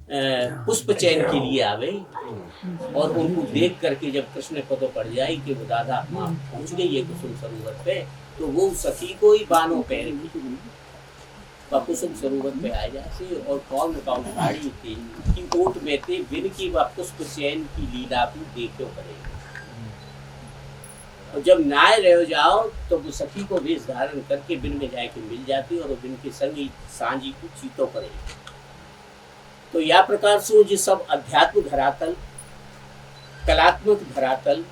पुष्प चयन के लिए आवे और उनको देख करके जब कृष्ण पतो पड़ जाए कि वो दादा माँ पहुँच गई है कुसुम सरोवर पे, तो वो सखी को ही बानों पहन कुसुम सरोवर पे आ जाते और कौन का उठाड़ी थी कि ओट में थे बिन की व पुष्प चयन की लीला भी देखो करेगी। और जब नाय रह जाओ तो वो सखी को वेश धारण करके बिन में जाके मिल जाती और बिन के संग ही सांझी को चीतो करेगी। तो या प्रकार से जो सब अध्यात्म धरातल, कलात्मक धरातल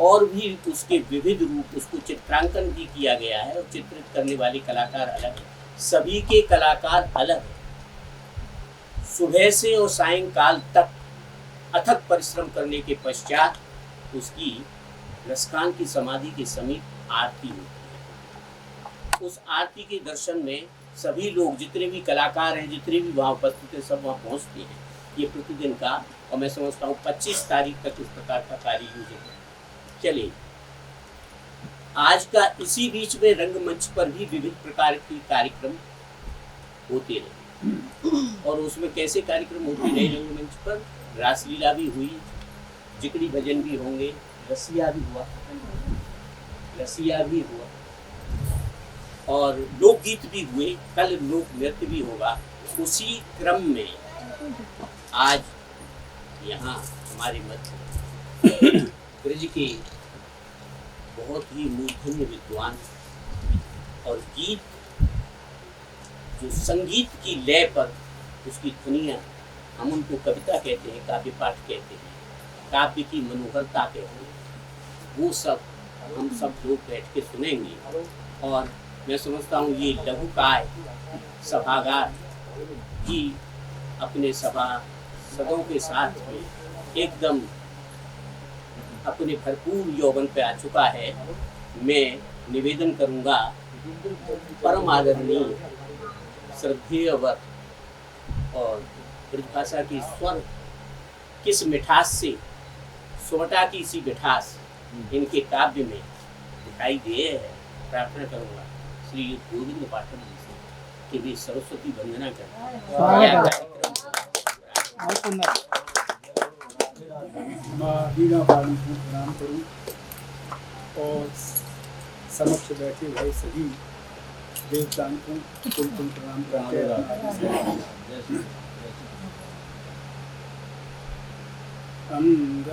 और भी उसके विविध रूप, उसको चित्रांकन भी किया गया है और चित्रित करने वाले कलाकार अलग है, सभी के कलाकार अलग है। सुबह से और सायंकाल तक अथक परिश्रम करने के पश्चात उसकी रसकान की समाधि के समीप आरती होती है। उस आरती के दर्शन में सभी लोग, जितने भी कलाकार हैं, जितने भी वहाँ उपस्थित हैं, सब वहाँ पहुँचते हैं। ये प्रतिदिन का, और मैं समझता हूँ 25 तारीख तक इस प्रकार का कार्य योजना चले। आज का इसी बीच में रंगमंच पर भी विविध प्रकार के कार्यक्रम होते रहे और उसमें कैसे कार्यक्रम होते रहे रंगमंच पर, रासलीला भी हुई, जिकड़ी भजन भी होंगे, रसिया भी हुआ और लोकगीत भी हुए, कल लोक नृत्य भी होगा। उसी क्रम में आज यहाँ हमारे मध्य ब्रज के बहुत ही मूर्धन्य विद्वान और गीत, जो संगीत की लय पर उसकी ध्वनियाँ, हम उनको कविता कहते हैं, काव्य पाठ कहते हैं, काव्य की मनोहरता कहते हैं, वो सब हम सब लोग बैठ के सुनेंगे। और मैं समझता हूँ ये लघुकाय सभागार की अपने सभासदों के साथ में एकदम अपने भरपूर यौवन पे आ चुका है। मैं निवेदन करूँगा परम आदरणीय श्रद्धेय वर और ब्रजभाषा की स्वर किस मिठास से, सोटा की सी मिठास इनके काव्य में दिखाई दे है। प्रार्थना करूँगा श्री गोविंद पाठक जी से कि वे सरस्वती वंदना करें। वीणा वाली को प्रणाम करूं और समक्ष बैठे हुए सभी देवताओं को कुल प्रणाम करते अंग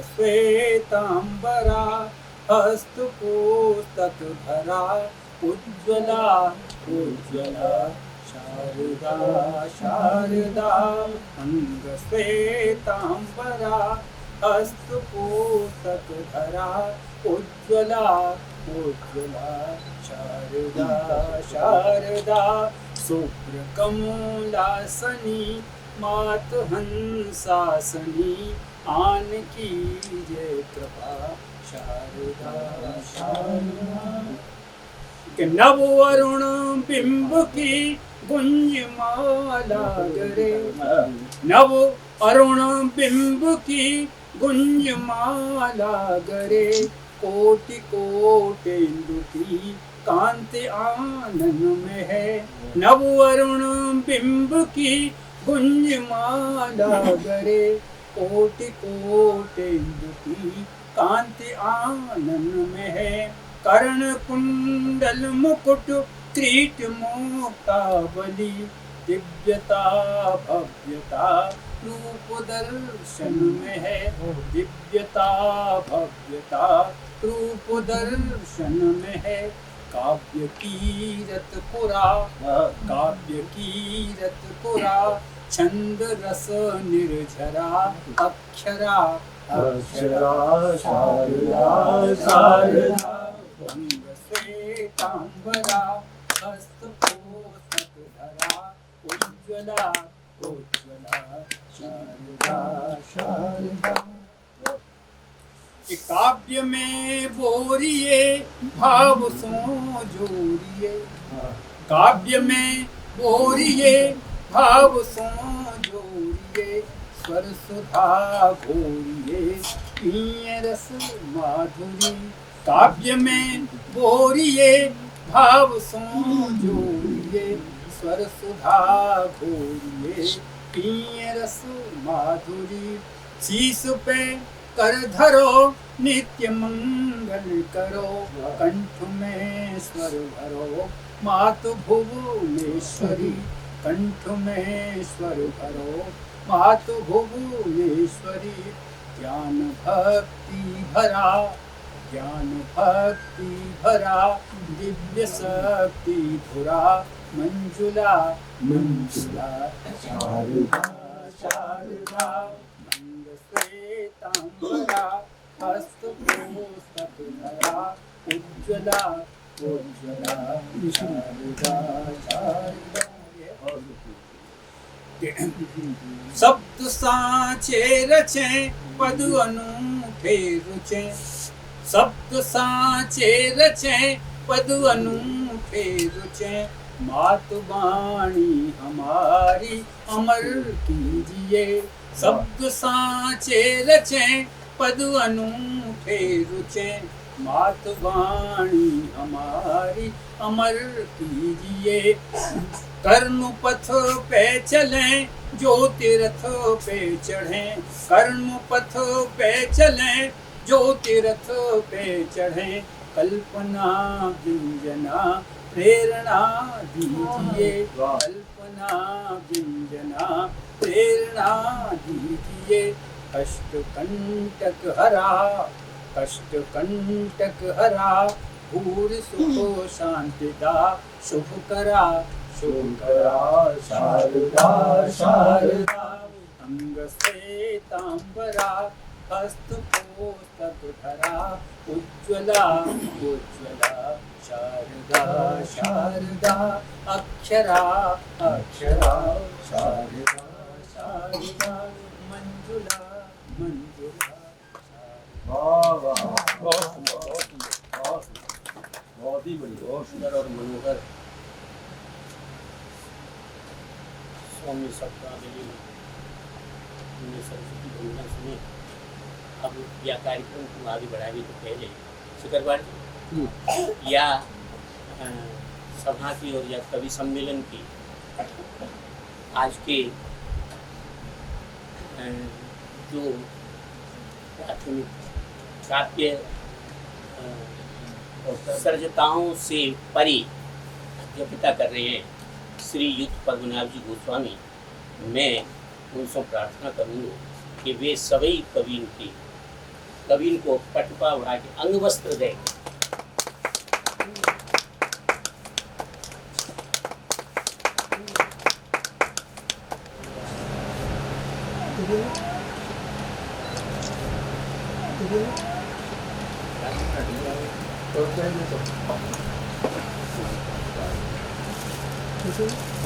श्वेतांबरा हस्तपुस्तक धरा उज्ज्वला उज्ज्वला शारदा शारदा अंग श्वेतांबरा हस्तपुस्तक धरा उज्ज्वला उज्ज्वला शारदा शारदा शुभ्र कमलासनी मात हंसासनी आन की जय कृपा शारदा शारदा। नव अरुण बिंब की गुंजमाला गरे, नव अरुण बिंब की गुंजमाला गरे, कोटि कोटिंदु की कांति आनन में है। नव अरुण बिंब की गुंजमाला गरे, कोटि कोटिंदु की कांति आनन में है। कर्ण कुंडल मुकुट क्रीट मुक्तावली, दिव्यता भव्यता रूप दर्शन में है। दिव्यता भव्यता रूप दर्शन में है। काव्य कीरत पुरा, काव्य कीरत पुरा, छंद रस निर्झरा अक्षरा अक्षरा शारदा शारदा। अंग श्वेतांबरा हस्तपुस्तक धरा उज्ज्वला उज्ज्वला शारदा शारदा। काव्य में बोरिए भाव सो जोड़िए, काव्य में बोरिए भाव सो जोड़िए, स्वर सुधा घोरिए पिए रस माधुरी। काव्य में बोरिए भाव सो जोड़िए, स्वर सुधा घोरिए, पिए रस माधुरी। शीश पे कर धरो, नित्य मंगल करो, कंठ में स्वर भरो, मातु भुवनेश्वरी। कंठ में स्वर भरो, मातु भुवनेश्वरी। ज्ञान भक्ति भरा, ज्ञान भक्ति भरा, दिव्य शक्ति धुरा, मंजुला मंजुला शारदा शारदा। मंग श्वेतांबरा, हस्त पुस्तक धरा, उज्ज्वला उज्ज्वला शारदा शारदा। शब्द साँचे रचे, पद अनूठे रुचे। शब्द साँचे रचे, पद अनूठे रुचे। मातु वाणी हमारी अमर कीजिए। शब्द साँचे रचे, पद अनूठे रुचे। मातु वाणी हमारी अमर कीजिए। कर्म पथ पे चलें, जो तीर्थ पे चढ़ें। कर्म पथ पे चलें, जो तीर्थ पे चढ़ें। कल्पना व्यंजना प्रेरणा दीजिए। कल्पना व्यंजना प्रेरणा दीजिए। कष्ट कंटक हरा, कष्ट कंटक हरा, भूर सुख शांतिदा, शुभ करा शुभ करा शारदा शारदा। अंग श्वेतांबरा, हस्त पुस्तक धरा, उज्ज्वला उज्ज्वला शारदा शारदा। अक्षरा अक्षरा शारदा शारदा। मंजुला मंजुला। वाह वाह, बहुत सुंदर, बहुत सुंदर, बहुत ही बढ़िया, बहुत सुंदर और मनोहर। स्वामी सप्ताह हमने सरस्वती वंदना सुनी। अब यह कार्यक्रम को आगे बढ़ाने के पहले शुक्रवार या सभा की और या कवि सम्मेलन की आज के जो प्राथमिक काव्य सर्जताओं से परे अध्यापिका कर रहे हैं श्री युक्त पद्मनाभ जी गोस्वामी। मैं उनसे प्रार्थना करूँगा कि वे सभी कविन को पटपा उड़ा के अंग वस्त्र दें।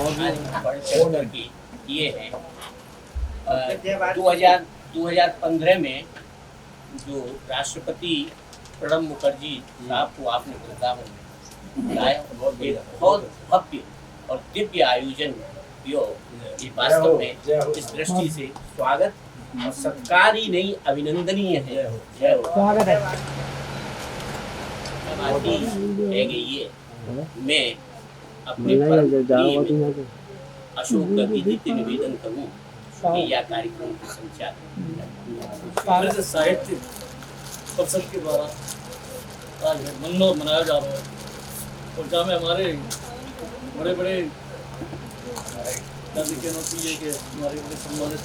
और की ये है 2015 में जो राष्ट्रपति प्रणब मुखर्जी साहब को आपने वृंदावन में लाया, बहुत भव्य और दिव्य आयोजन यो ये वास्तव में इस दृष्टि से स्वागत और सत्कार ही नहीं अभिनंदनीय है। जय हो। स्वागत है। ये मैं अपने अशोक का विधित निवेदन करूं कि यह कार्यक्रम का संचालन साहित्य परिषद के द्वारा आज मनोहर मनाया जा रहा है और जहाँ में हमारे बड़े बड़े के हमारे बड़े सम्मानित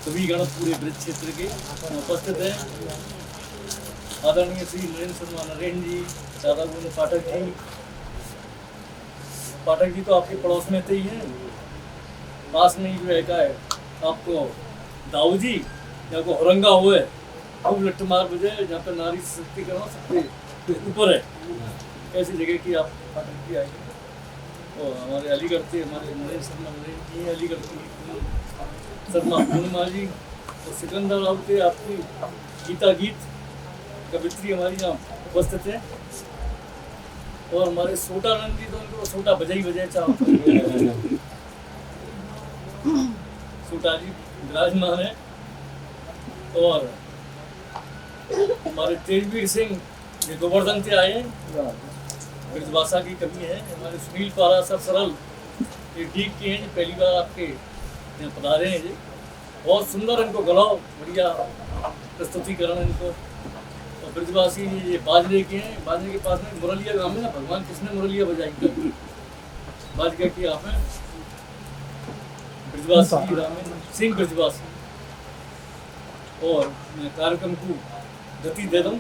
कवि गण पूरे ब्रज क्षेत्र के उपस्थित हैं। आदरणीय श्री नरेंद्र शर्मा नरेंद्र जी, दादा गोविंद पाठक जी तो आपके पड़ोस में थे ही हैं, पास में ही जो है का है आपको दाऊ जी यहाँ को औरंगा हुए खूब लट्ट मार बजे जहाँ पे नारी सशक्तिकरण सबसे ऊपर है, ऐसी जगह की आप पाठक जी आएंगे। तो हमारे अलीगढ़ से हमारे नरेंद्र शर्मा नरेंद्र जी, अलीगढ़ की शर्मा पूर्णिमा जी और सिकंदर राव थे आपकी गीता गीत कवित्री हमारी यहाँ उपस्थित है। और हमारे सोटानंद जी तो उनको सोटा बजाई चाहो सोटा जी विराजमान है। और हमारे तेजवीर सिंह ये गोवर्धन से आए हैं, ब्रजभाषा की कवि है। हमारे सुनील पारा सर सरल ये डीक के हैं जी, पहली बार आपके यहाँ पधारे हैं जी। बहुत सुंदर इनको गलाओ, बढ़िया प्रस्तुतिकरण इनको। और ब्रजवासी ये बाजरे के हैं, बाजरे के पास में मुरलिया गांव में ना, भगवान किसने मुरलिया बजाई बाजरा की आप हैं ब्रजवासी रामेंद्र सिंह ब्रजवासी। और मैं कार्यक्रम को गति दे दूं,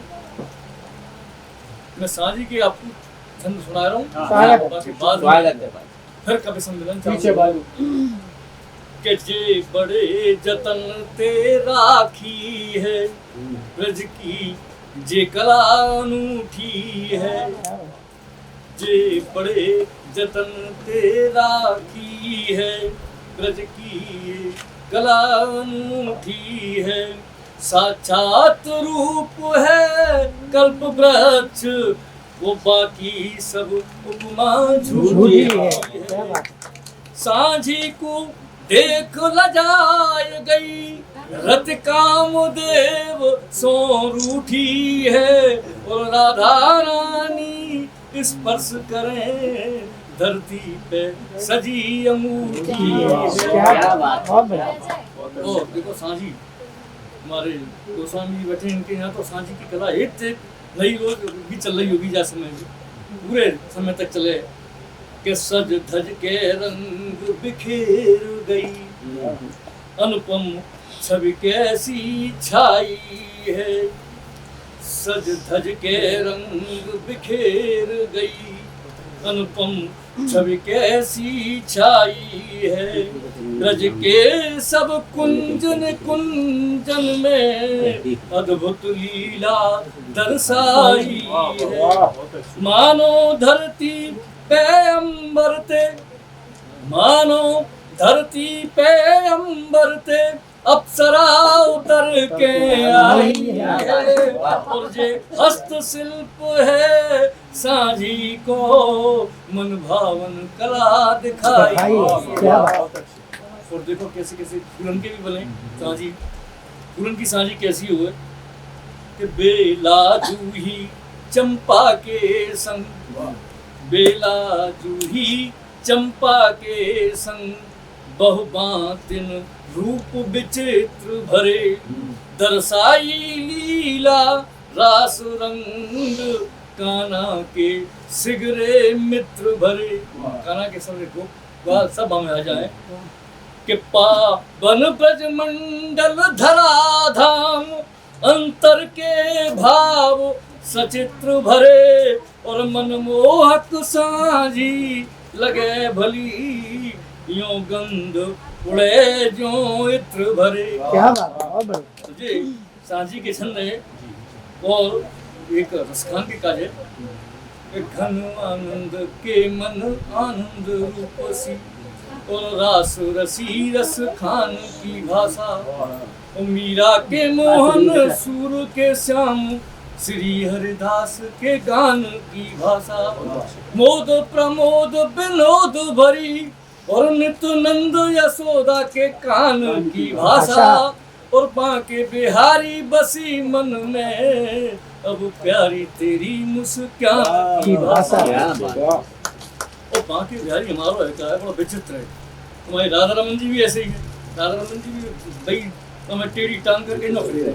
मैं साजी के आपको छंद सुना रहा हूँ, बाकी बाद स्वागत है भाई। फिर कभी सम्मेलन पीछे बाजू के जे बड़े जतन ते राखी है, ब्रज की जे कला अनूठी है। जे बड़े जतन ते राखी है, ब्रज की कला अनूठी है। साक्षात रूप है कल्प वृक्ष, वो बाकी सब उपमा झूठी है। सांझी को देख लजाय गई, रत काम देव सो रूठी है। और राधा रानी स्पर्श करें, धरती पे सजी अंगूठी है। क्या बात है। और देखो सांझी हमारे गोस्वामी जी बैठे, इनके यहाँ तो सांझी की कला एक से नई रोज भी चल रही होगी, जैसे समय पूरे समय तक चले। के सज धज के रंग बिखेर गई, अनुपम छवि कैसी छाई है। सज धज के रंग बिखेर गई, अनुपम छवि कैसी छाई है। ब्रज के सब कुंजन कुंजन में अद्भुत लीला दर्शाई है। मानो धरती पे अंबर ते, मानो धरती पे अंबर ते अप्सरा उतर के आई है। और जे हस्त शिल्प है सांझी को, मन भावन कला दिखाई है। और देखो कैसे कैसे फूलन के भी बने सांझी, फूलन की सांझी कैसी हुए कि बेला जूही चंपा के संग, बेला जूही चंपा के संग, बहुबातिन रूप विचित्र भरे। दर्शाई लीला रास रंग, काना के सिगरे मित्र भरे। काना के सब को सब हमें आ जाए कि पावन ब्रज मंडल धरा धाम, अंतर के भाव सचित्र भरे। और मनमोहक सांझी लगे भली, यो गंध उड़े जो इत्र भरे। क्या बात है। तुझे सांझी के छंद है और एक रसखान के काज है। एक घन आनंद के मन आनंद रूप सी, और रास रसी रस खान की भाषा। और मीरा के मोहन सूर के श्याम, श्री हरिदास के गान की भाषा। मोद प्रमोद विनोद भरी, और नित्यानंद यशोदा के कान की भाषा। और बांके बिहारी बसी मन में, अब प्यारी तेरी मुस्कान की भाषा। और बांके बिहारी हमारा है, क्या है, बड़ा विचित्र है। हमारे राधा रमन जी भी ऐसे ही है। राधा रमन जी भी भाई हमें टेढ़ी टांग करके न खड़े रहे।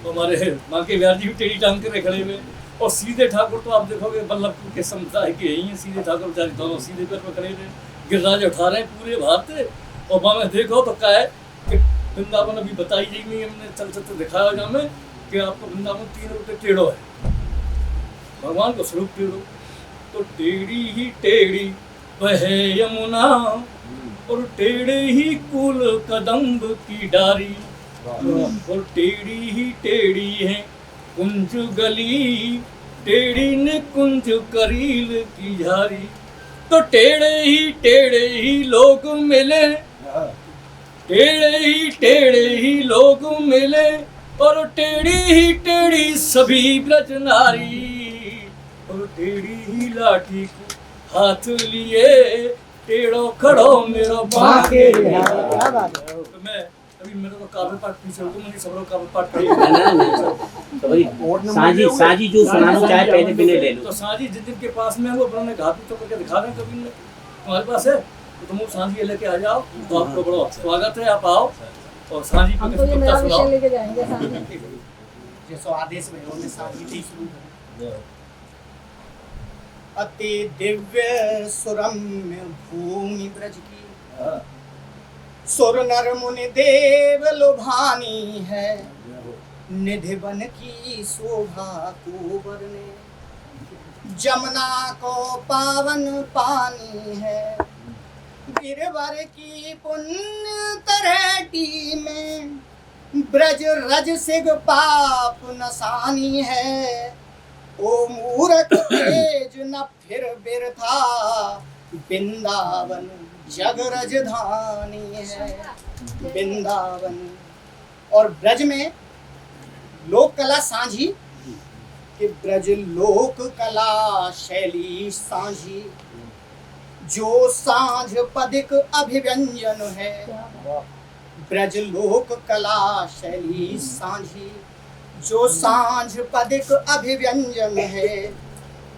तो हमारे बांके बिहारी जी भी टेढ़ी टांग करके खड़े हुए। और सीधे ठाकुर तो आप देखोगे बल्लभपुर के समुदाय के यही है। सीधे ठाकुर बेचारे दोनों सीधे पैर पर खड़े थे, गिरिराज उठा रहे हैं पूरे भारत। और वहाँ में देखो तो क्या है कि वृंदावन अभी बताई जाएगी, हमने चलचित्र दिखाया जहाँ में कि आपको वृंदावन 3 रूप टेढ़ो है, भगवान को स्वरूप टेढ़ो। तो टेढ़ी ही टेढ़ी बहे यमुना, और टेढ़े ही कुल कदम्ब की डारी। और टेढ़ी ही टेढ़ी है कुंज गली, टेढ़ी ने कुंज करील की झारी। तो टेढ़े ही लोग मिले, टेढ़े ही लोग मिले। और टेढ़ी ही टेढ़ी सभी ब्रज नारी। और टेढ़ी ही लाठी को हाथ लिए, टेढ़ो खड़ो मेरा बांके। तो मैं अभी मेरे को काव्य पाठ पीछे हो, मुझे सब लोग काव्य पाठ पढ़े। तो भाई सांझी जो सुनाना चाहे पहले पहले ले लो। तो सांझी जिन जिन के पास में है वो अपने घाट तो करके दिखा रहे हैं। कभी हमारे पास है तो तुम सांझी लेके आ जाओ, तो आपको बड़ा स्वागत है, आप आओ और सांझी पे हम तो ये कुछ नया कविता विषय सुनाओ। लेके जाएंगे सामने। जैसो आदेश भयो में साथी थी शुरू करें। अति दिव्य सुरम्य भूमि ब्रज की, सुर नर मुनि देव लुभानी है, निधि बन की शोभा को वर्णे, जमुना को पावन पानी है, गिरवर की पुण्य तरेटी में, ब्रज रज सिग पाप नसानी है, ओ मूरख तेज न फिर बिरथा, वृंदावन जग राजधानी है, वृंदावन। और ब्रज में लोक कला सांझी कि ब्रज लोक कला शैली सांझी, जो सांझ पदिक अभिव्यंजन है, ब्रज लोक कला शैली सांझी, जो सांझ पदिक अभिव्यंजन है,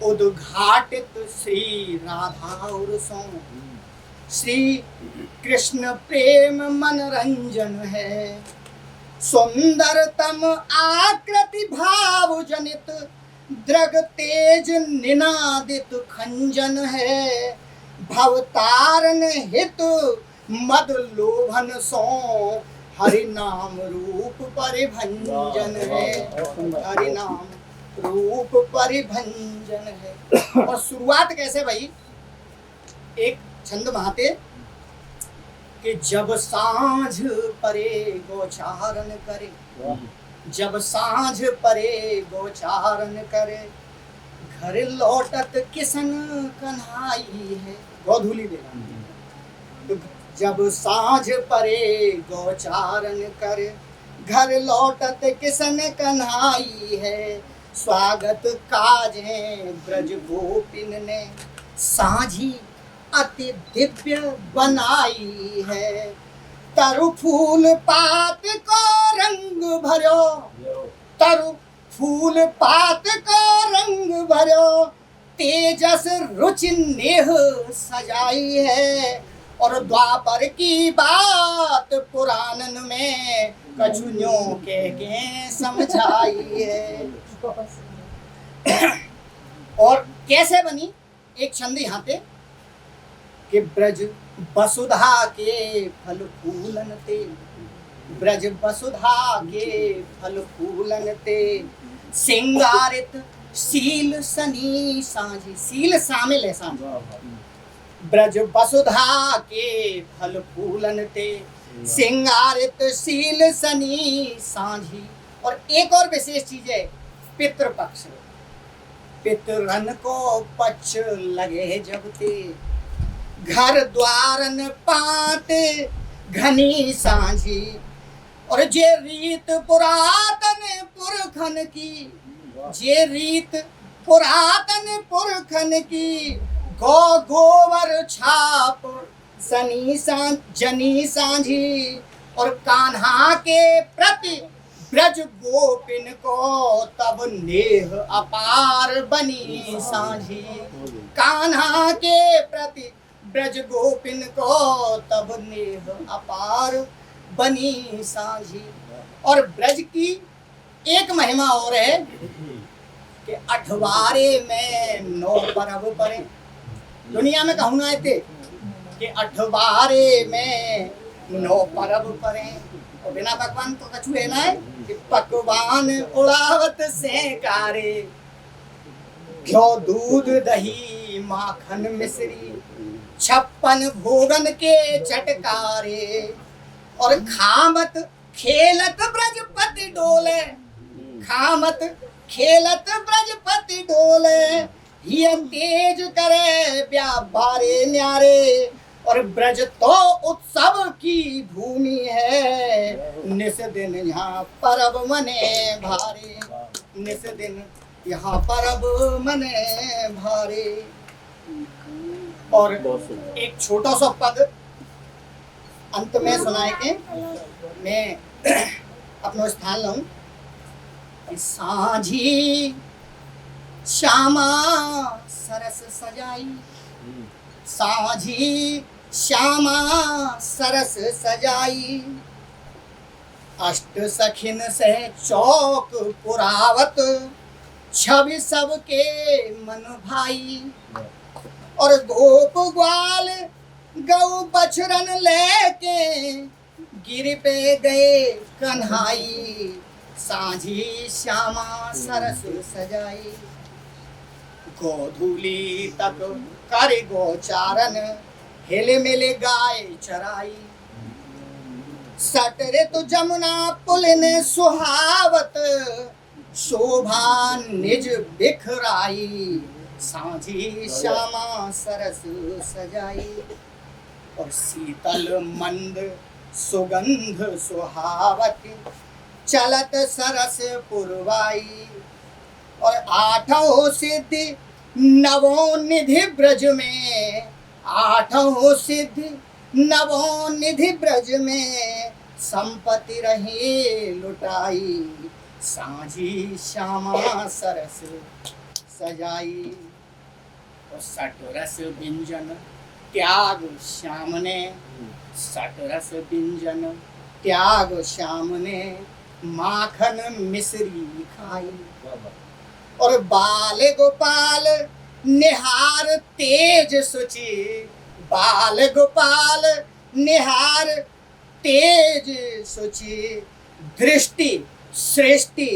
उद्घाटित श्री राधा और सो, श्री कृष्ण प्रेम मनरंजन है, सुंदरतम आकृति भाव जनित, द्रग तेज निनादित खंजन है, भवतारण हित मद लोभन सो, हरि नाम रूप परिभंजन है, हरि नाम रूप परिभंजन है। और शुरुआत कैसे भाई, एक छंद महाते कि जब सांझ परे गोचारण करे, जब सांझ परे गोचारण करे, घर लौटत किसन कन्हाई है, गोधूली देना। तो जब सांझ परे गोचारण करे, घर लौटत किसन कन्हाई है, स्वागत काजे ब्रज गोपिन ने, सांझी अति दिव्य बनाई है, तरु फूल पात को रंग भरो, तरु फूल पात को रंग भरो, तेजस रुचि नेह सजाई है, और द्वापर की बात पुराणन में कछुनियों के समझाई है। और कैसे बनी, एक छंद यहाँ पे कि ब्रज वसुधा के फल फूलन ते, ब्रज वसुधा के फल फूलन ते, सिंगारित शील सनी सांझी, शील शामिल है सांझी, ब्रज वसुधा के फल फूलन ते, सिंगारित शील सनी सांझी। और एक और विशेष चीज है, पितृपक्ष, पितरन को पक्ष लगे जब ते, घर द्वारन पाते घनी सांझी, और जे रीत पुरातन पुरखन की, जे रीत पुरातन पुरखन की, गौ गोवर छाप सनी जनी सांझी, और कान्हा के प्रति ब्रज गोपिन को तब नेह अपार बनी सांझी, कान्हा के प्रति ब्रज गोपिन को तब नेह अपार बनी सांझी। और ब्रज की एक महिमा और है कि अठवारे में 9 पर्व पड़े, दुनिया में कहूँ ना थे कि अठवारे में 9 पर्व पड़े, और बिना पकवान तो कछु है ना, कि पकवान उड़ावत से कारे, घ्यो दूध दही माखन मिश्री, 56 भोगन के चटकारे, और खामत खेलत ब्रजपति डोले, खामत खेलत ब्रजपति डोले, हिय तेज करे व्यापारे न्यारे, और ब्रज तो उत्सव की भूमि है, निस दिन यहाँ परब मने भारे, निस दिन यहाँ परब मने भारे। और एक छोटा सा पद अंत में सुनाए के मैं अपना स्थान लाऊं कि सांझी श्यामा सरस सजाई, सांझी श्यामा सरस सजाई। अष्ट सखिन से चौक पुरावत, छवि सबके मन भाई। और गोप ग्वाल गौ बछरन लेके गिर पे गए कन्हाई। सांझी श्यामा सरस सजाई। गोधूली तक कर गोचारन, हिले मिले गाय चराई। सटरे तो जमुना पुलिन सुहावत, शोभा निज बिखराई। सांझी श्यामा सरस सजाई। और शीतल मंद सुगंध सुहावत, चलत सरस पुरवाई। और आठों सिद्धि नवों निधि ब्रज में, आठों सिद्धि नवों निधि ब्रज में, संपत्ति रही लुटाई। सांझी श्यामा सरस सजाई। और सटरस व्यंजन त्याग श्याम ने, सटरस व्यंजन त्याग श्याम ने, माखन मिश्री खाई। और बाल गोपाल निहार तेज सुचि, बाल गोपाल निहार तेज सुचि। दृष्टि सृष्टि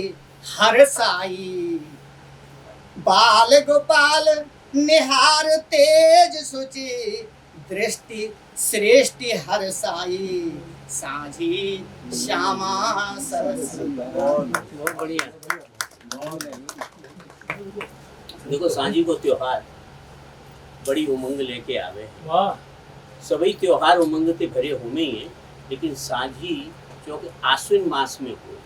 हर्षाई। बाल गोपाल निहार तेज सुचि, दृष्टि सृष्टि हर्षाई। सांझी श्यामा सरस। बहुत बढ़िया। देखो सांझी को त्योहार बड़ी उमंग लेके आवे। वाह। सभी त्योहार उमंग से भरे हुए ही हैं, लेकिन सांझी जो कि आश्विन मास में हुए,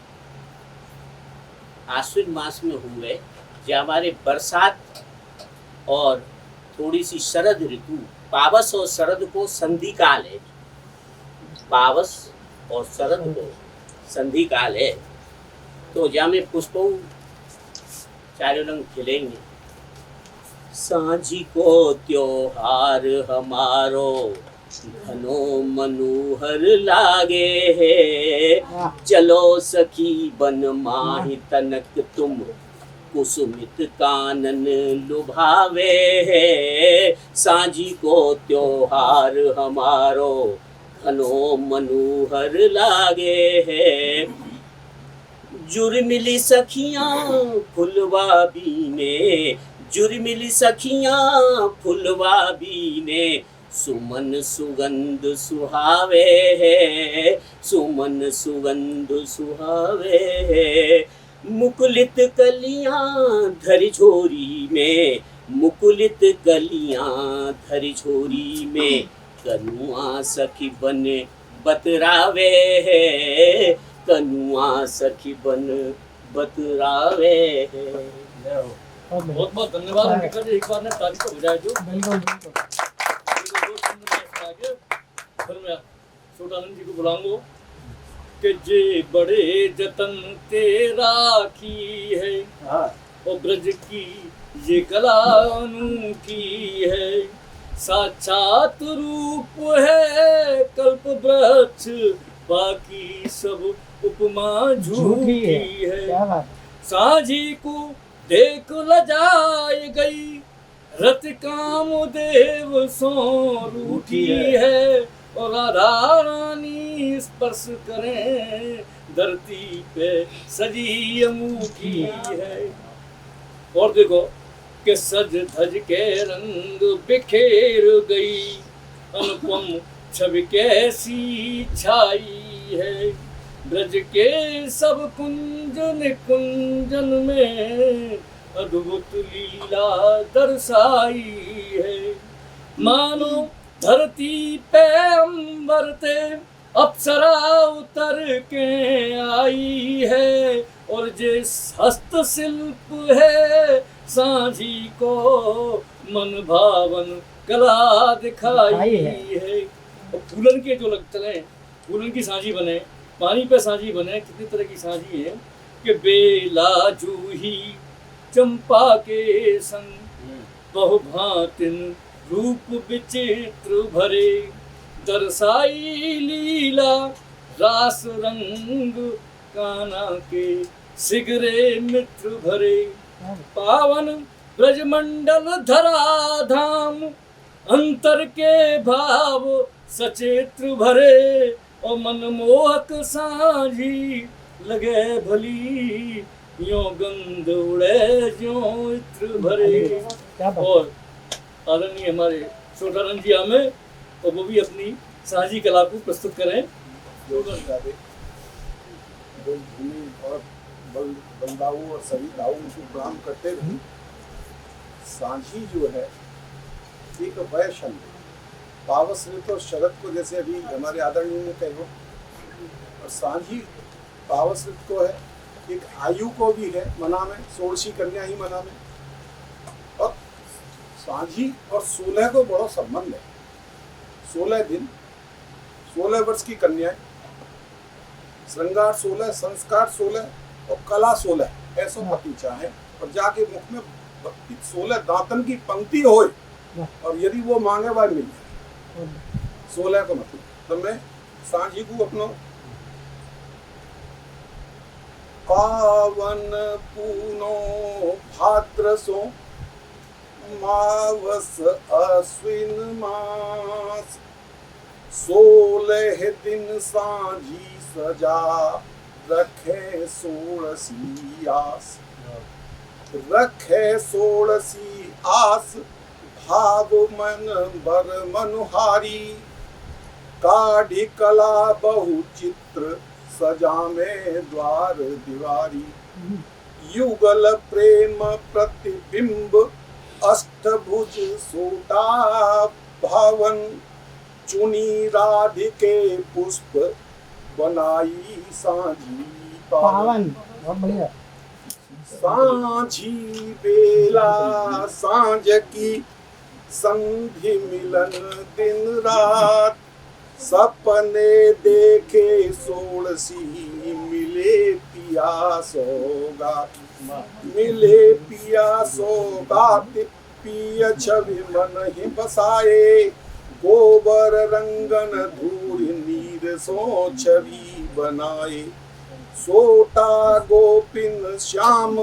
आश्विन मास में हुए, जो हमारे बरसात और थोड़ी सी शरद ऋतु, पावस और शरद को संधि काल है। पावस और शरद को संधि काल है। तो जहाँ में पुष्पों चारों रंग खिलेंगे। सांझी को त्योहार हमारो, घनो मनोहर लागे है। चलो सखी बन माही तनक तुम, कुसुमित कानन लुभावे है। सांझी को त्योहार हमारो, घनो मनोहर लागे है। जुर्मिली सखियाँ फुलवा बीने, जुर्मिली सखियाँ फुलवा बीने, सुमन सुगंध सुहावे है। सुमन सुगंध सुहावे है। मुकुलित कलियाँ धरि झोरी में, मुकुलित कलियाँ धरि झोरी में, कनुआ सखी बने बतरावे है। कनुआ सखी बन बतरावे है। बहुत बहुत धन्यवाद अंबिका जी। एक बार ने तारीफ हो जाए जो। बिल्कुल बिल्कुल। फिर मैं छोटानंद जी को बुलाऊंगा कि जे बड़े जतन तेरा की है, और ब्रज की ये कला अनूठी है। साक्षात रूप है कल्प वृक्ष, बाकी सब उपमा झूठी है। सांझी को देख लजाई गई, रत काम देव सो रूठी है। और राधा रानी स्पर्श करें, धरती पे सजी अमूठी है। और देखो कि सज धज के रंग बिखेर गई, अनुपम छवि कैसी छाई है। ब्रज के सब कुंजन कुंजन में, अद्भुत लीला दर्शाई है। मानो धरती पे अंबर ते अप्सरा उतर के आई है। और जिस हस्त शिल्प है सांझी को, मन भावन कला दिखाई है। और फूलन के जो लग चले, फूलन की सांझी बने, पानी पे सांझी बने, कितनी तरह की सांझी है कि बेला जूही चंपा के संग, बहुभांतिन रूप विचित्र भरे। दरसाई लीला रास रंग काना के सिगरे मित्र भरे पावन ब्रजमंडल धरा धाम अंतर के भाव सचेत्र भरे और मनमोहक साझी लगे भली यो गंध उड़े जो इत्र भरे। और आदरणीय हमारे छोटानंद जी हमें तो वो भी अपनी साझी कला को प्रस्तुत करें। भूमि और बलदाऊ और सभी दाऊ को प्रणाम करते हुए सांझी जो है एक वय छंद पावस ऋतु और शरद को जैसे अभी हमारे आदरणीय ने कहे हो, और सांझी पावस ऋतु को है, एक आयु को भी है मना में, षोड़शी कन्या ही मना में। और सांझी और 16 को बड़ा संबंध है। 16 दिन 16 वर्ष की कन्याएं, श्रृंगार 16, संस्कार 16 और कला 16 ऐसा पति चाहे, और जाके मुख में 16 दांतन की पंक्ति होए और यदि वो मांगे वह मिल जाए। 16 को मतलब तो मैं सांझी को अपना पावन पूनो भाद्रसो मावस अश्विन मास 16 दिन सांझी सजा रखे 16 आस, रखे 16 आस भाव मन बर मनुहारी काढ़ी कला बहु चित्र सजा में द्वार दीवारी युगल प्रेम प्रतिबिंब अष्टभुज सोटा भावन चुनी राधिके पुष्प बनाई सांझी पावन। बहुत बढ़िया। सांझी बेला सांझ की संधि मिलन दिन रात सपने देखे 16 मिले पिया सौगात, मिले पिया सौगात पिय छवि मन ही बसाए गोबर रंगन धूल नीर सो छवि बनाए सोटा गोपिन श्याम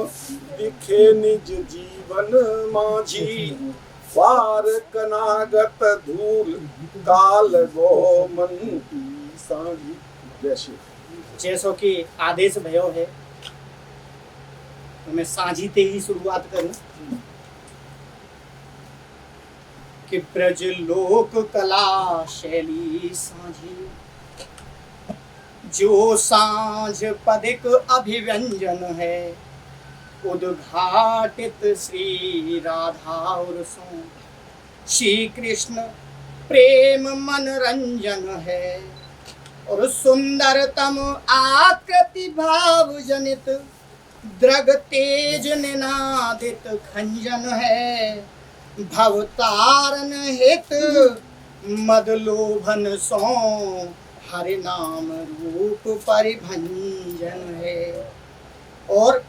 दिखे निज जीवन माझी पार कनागत धूल काल गो मन की सांझी। जैसो कि आदेश भयो है तो मैं सांझी ते ही शुरुआत करूं कि ब्रज लोक कला शैली सांझी जो सांझ पदिक अभिव्यंजन है उद्घाटित श्री राधा और सो श्री कृष्ण प्रेम मनरंजन है और सुंदरतम आकृति भाव जनित द्रग तेज निनादित खंजन है भवतारण हित मदलोभन सो हरि नाम रूप परिभंजन है। और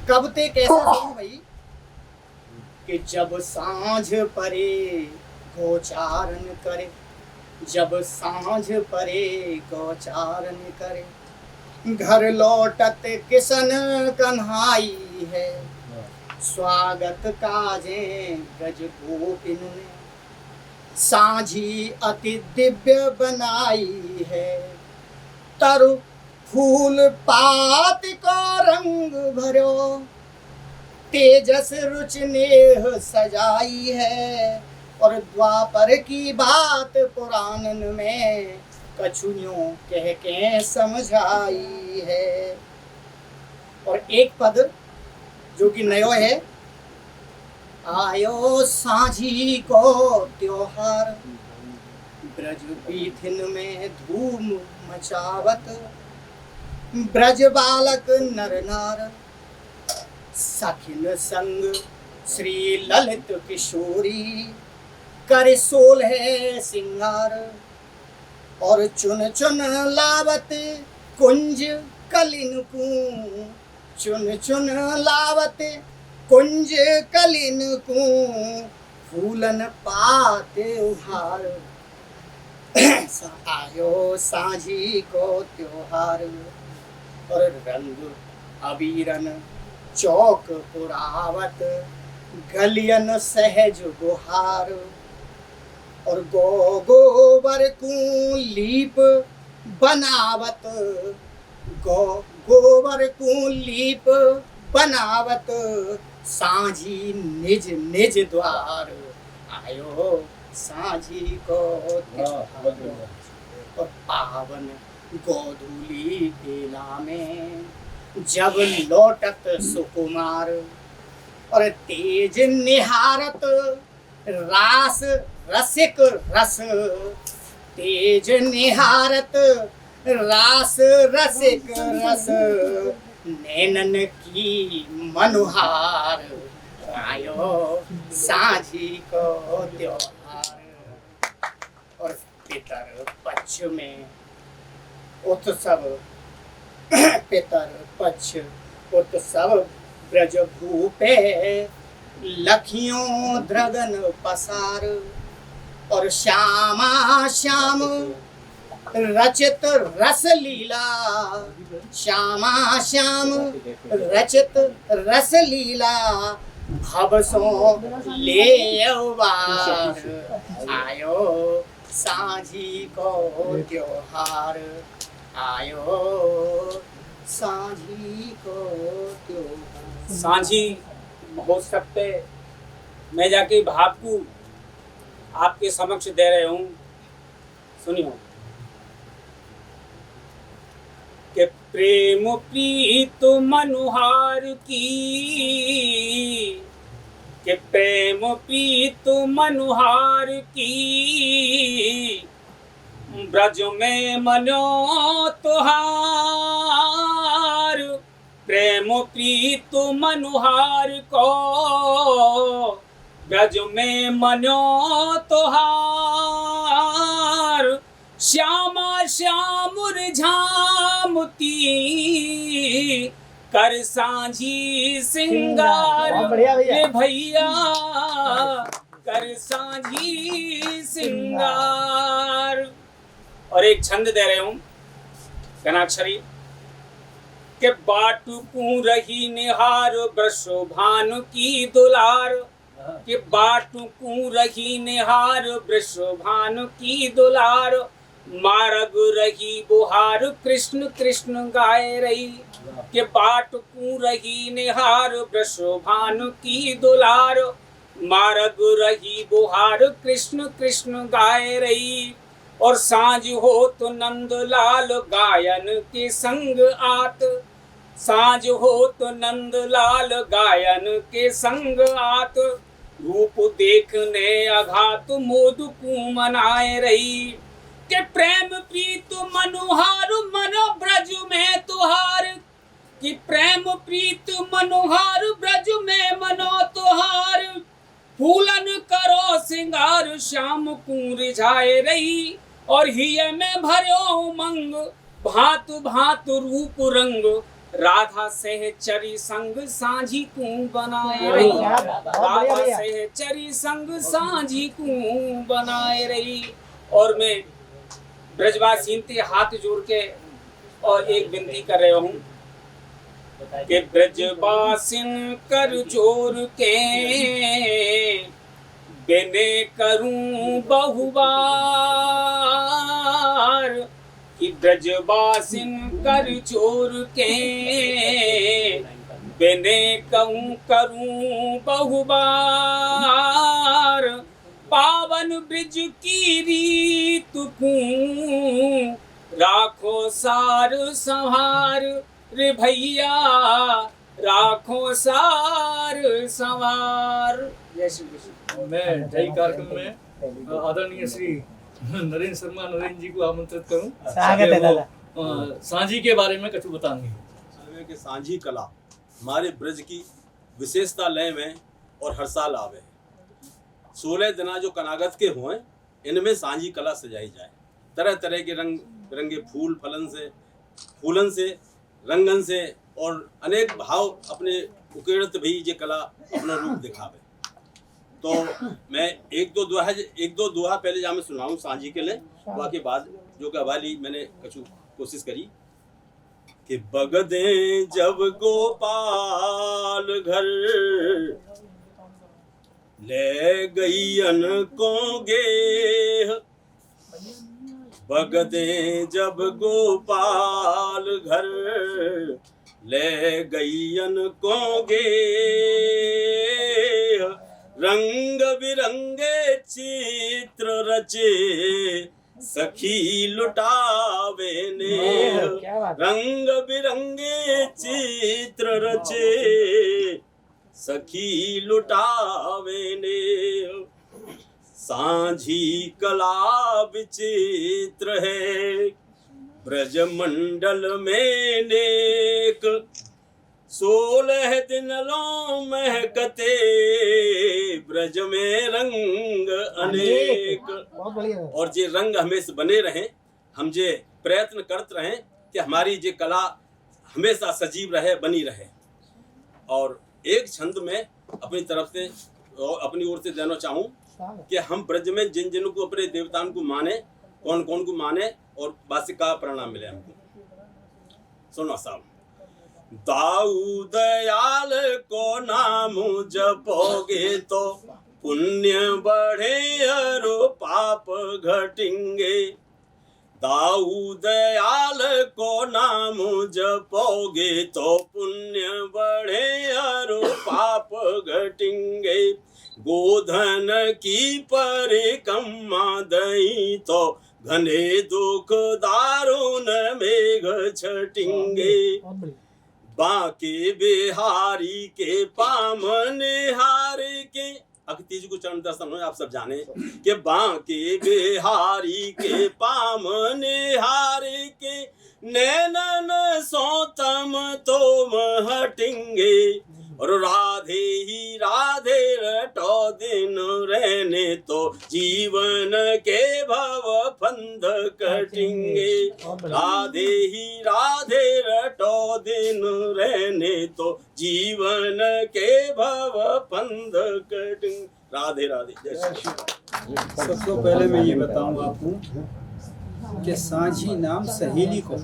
कब ते कैसा शुरू भाई कि जब सांझ परे गोचारण करे, जब सांझ परे गोचारण करे घर लौटत किशन कन्हाई है स्वागत काजे ब्रज गोपिन ने सांझी अति दिव्य बनाई है तरु फूल पात को रंग भरो तेजस रुचि नेह सजाई है और द्वापर की बात पुराणन में कछुनियों कह के समझाई है। और एक पद जो कि नयो है आयो सांझी को त्योहार ब्रज पीथिन में धूम मचावत ब्रज बालक नर नार सखिन संग श्री ललित किशोरी कर 16 सिंगार और चुन चुन लावत कुंज कलिन को चुन चुन लावत कुंज कलिन को फूलन पाते उहार आयो सांझी को त्योहार और रंग अबीरन चौक पुरावत गलियन सहज गुहार और गोबर को लीप बनावत गोबर को लीप बनावत सांझी निज निज द्वार आयो सांझी को त्योहार और पावन गोधूली बेला में जब लौटत सुकुमार और तेज निहारत रास रसिक रस तेज निहारत रास रसिक रस नैनन की मनुहार आयो सांझी को त्योहार और पितर पक्ष में उत्सव पितर पक्ष उत्सव ब्रज भूपे लखियों द्रगन पसार और श्यामा श्याम रचित रस लीला श्यामा श्याम रचित रस लीला भवसों ले अवबार आयो सांझी को त्योहार आयो सांझी को त्योहार। सांझी महोत्सव पे मैं जाके भाव को आपके समक्ष दे रहे हूँ। सुनियो कि प्रेम प्रीत मनुहार की कि प्रेम प्रीत मनुहार की ब्रज में मनो तुहार प्रेम प्रीत मनुहार को ब्रज में मनो तुहार श्यामा श्याम झामती कर सांझी सिंगार रे भैया कर सांझी सिंगार। और एक छंद दे रहे हूं गणाक्षरी के बाटू कू रही निहार वृषो भानु की दुलार के बाटू कू रही निहार वृषो भानु की दुलार मारग रही बुहार कृष्ण कृष्ण गाए रही के बाट कू रही निहार वृषो भानु की दुलार मारग रही बुहार कृष्ण कृष्ण गाए रही। और सांझ हो तो नंदलाल गायन के संग आत सांझ हो तो नंदलाल गायन के संग आत रूप देखने अघात मोद को मनाए रही के प्रेम प्रीत मनुहार मनो ब्रज में तुहार कि प्रेम प्रीत मनुहार ब्रज में मनो तुहार फूलन करो सिंगार श्याम को रिझाए रही और हिय में भरो उमंग भात भात रूप रंग राधा सहचरी संग सांझी को बनाए रही राधा सहचरी संग सांझी को बनाए रही। और मैं ब्रजवासी से हाथ जोड़ के और एक विनती कर रहा हूँ कि ब्रजवासिन कर जोर के बेने करूं बहुबार कि ब्रजवासिन कर जोर के बेने करूं बहुबार पावन ब्रिज की रीत को राखो सार संहार रे भैया राखो सार संवार। जय श्री कृष्ण। मैं जय कार्यक्रम में आदरणीय श्री नरेंद्र शर्मा नरेंद्र जी को आमंत्रित करूं। स्वागत है दादा। सांझी के बारे में कुछ बताएंगे। कि सांझी कला हमारे ब्रज की विशेषता लय में और हर साल आवे 16 दिना जो कनागत के हुए इनमें सांझी कला सजाई जाए तरह तरह के रंग बिरंगे फूलन से रंगन से और अनेक भाव अपने उकेड़त भी ये कला अपना रूप दिखावे। तो मैं एक दो दोहा पहले जा मैं सुनाऊं सांझी के लिए, बाकी बाद जो कवाली मैंने कछु कोशिश करी कि बगदे जब गोपाल घर ले गईयन को गेह, बगदे जब गोपाल घर ले गईयन को गेह, रंग बिरंगे चित्र रचे सखी लुटावे ने, रंग बिरंगे चित्र रचे सखी लुटावे ने, सांझी कला विचित्र है ब्रज मंडल में नेक, 16 दिन लो महकते ब्रज में रंग अनेक। और जे रंग हमेशा बने रहें, हम जे प्रयत्न करते रहें कि हमारी जे कला हमेशा सजीव रहे, बनी रहे। और एक छंद में अपनी तरफ से अपनी ओर से देना चाहूं कि हम ब्रज में जिन जिन को अपने देवताओं को माने, कौन कौन को माने और वासी का प्रणाम मिले हमको। सुनो साहब, दाऊ दयाल को नाम जपोगे तो पुण्य बढ़े और पाप घटेंगे, दाऊ दयाल को नाम जपोगे तो पुण्य बढ़े और पाप घटेंगे, गोधन की परिक्रमा दई तो घने दुख दारुण मेघ छटेंगे, बांके बिहारी के पामन हार के। अगती जी को चरण दर्शन हो, आप सब जाने कि बांके बिहारी के पामन हार के, नैनन सोतम तुम हटेंगे, और राधे ही राधे रटो दिन रहने तो जीवन के भव फंद कटेंगे, राधे ही राधे रटो दिन रहने तो जीवन के भव फंद कटेंगे। राधे राधे, जय श्री कृष्ण। सबसे पहले मैं ये बताऊं आपको कि सांझी नाम सहेली को,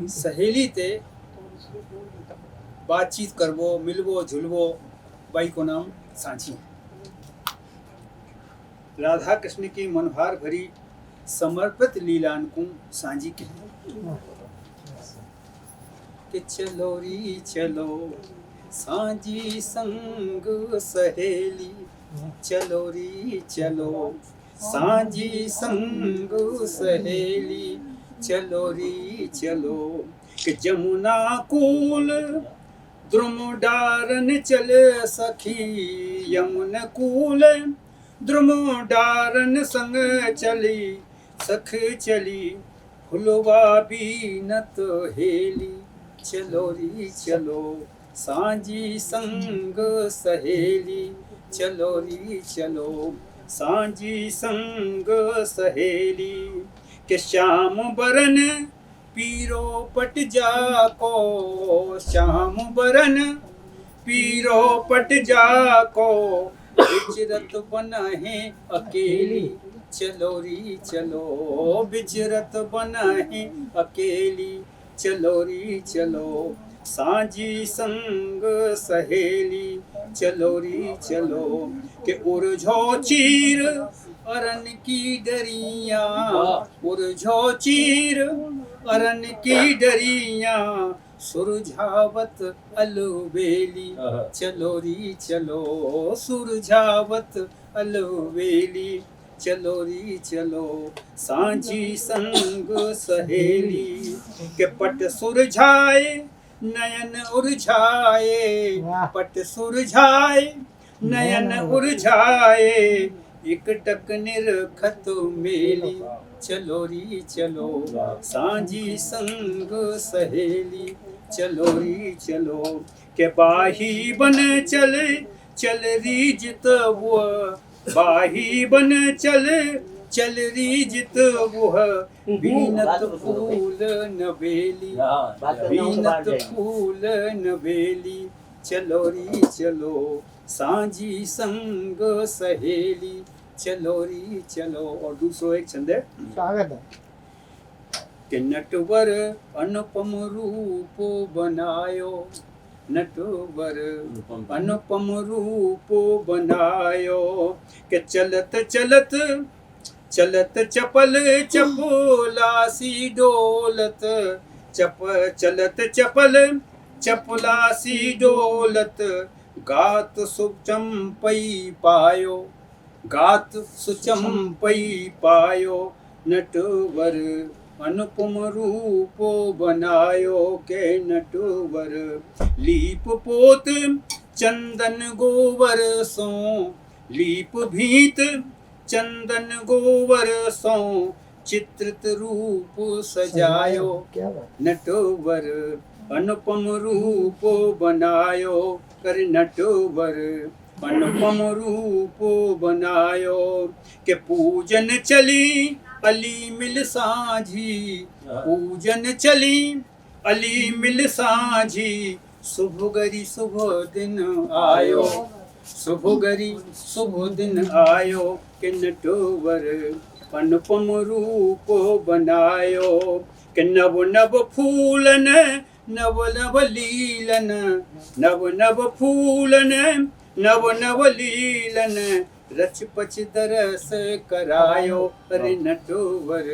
सहेली ते बातचीत करवो, मिलवो झुलवो, बाई को नाम सांझी। राधा कृष्ण की मनभार भरी समर्पित लीलान को सांझी कहते कि चलो री चलो सांझी संग सहेली, चलो री चलो सांझी संग सहेली, चलो री चलो कि जमुना कूल द्रुम डारन चल सखी, यमुन कूल द्रुम डारन संग चली, सख चली फुलवा बीनत हेली, चलो री चलो सांझी संग सहेली, चलो री चलो सांझी संग सहेली, के श्याम बरन पीरो पट जाको, श्याम बरन पीरो पट जाको, विचरत बनहे अकेली, चलो री चलो विचरत बनहे अकेली, चलो री चलो सांझी संग सहेली, चलो री चलो के उर्झो चीर अरन की डरिया, उर्झो चीर अरन की डरिया, सुरझावत अलवेली, चलो री चलो सुरझावत अलवेली, चलो री चलो सांझी संग सहेली, के पट सुरझाए नयन उर्झाए, पट सुरझाए नयन उर्झाए, एक टक निरखत मेली, चलो री चलो सांझी संग सहेली, चलो री चलो के बाही बन चले चल री जित वो, बाही बन चले चल री जित वह, बीनत फूल नवेली, बीनत फूल नवेली, चलो री चलो सांझी संग सहेली, चलो री चलो। और दूसरो एक छंद है कि नटवर अनुपम रूप बनायो, नटवर अनुपम रूप बनायो, के चलत चलत चलत चपल चपलासी डोलत, चलत चपल चपलासी डोलत, गात सुचंपई पायो, गात सुचंपई पायो, नटवर अनुपम रूप बनायो, के नटवर लीप पोत चंदन गोबर सो, लीप भीत चंदन गोबर सो, चित्रित रूप सजायो, नटवर अनुपम रूप बनायो, कर नटवर अनुपम रूप बनायो, के पूजन चली अली मिल साझी, पूजन चली अली मिल साझी, शुभ गरी शुभ दिन आयो, शुभ गरी शुभ दिन आयो, के नटवर अनुपम रूप बनायो, के नव नव फूलन नव नव लीलन, नव नव फूलन नव नव लीलन, रच पच दरस करायो, अरे नटवर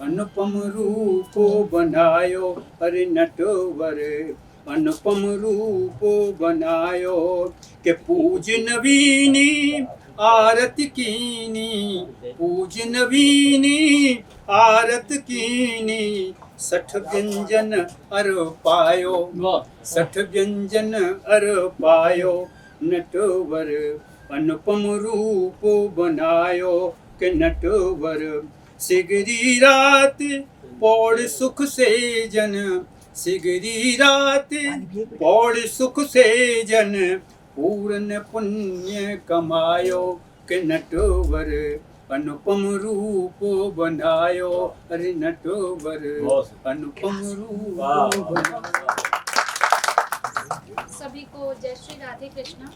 अनुपम रूप बनायो, अरे नटवर अनुपम रूप बनायो, के पूज नवीनी आरत कीनी, पूज नवीनी आरत कीनी, 60 व्यंजन अर पायो, 60 व्यंजन अर पायो, नटवर अनुपम रूप बनायो, के नटवर सिगरी रात पौड़ सुख से जन, सिगरी रात पौड़ सुख से जन, पूर्ण पुण्य कमायो, के नटवर अनुपम रूप बनायो, अरे नटवर अनुपम रूप बनायो। सभी को जय श्री राधे कृष्ण।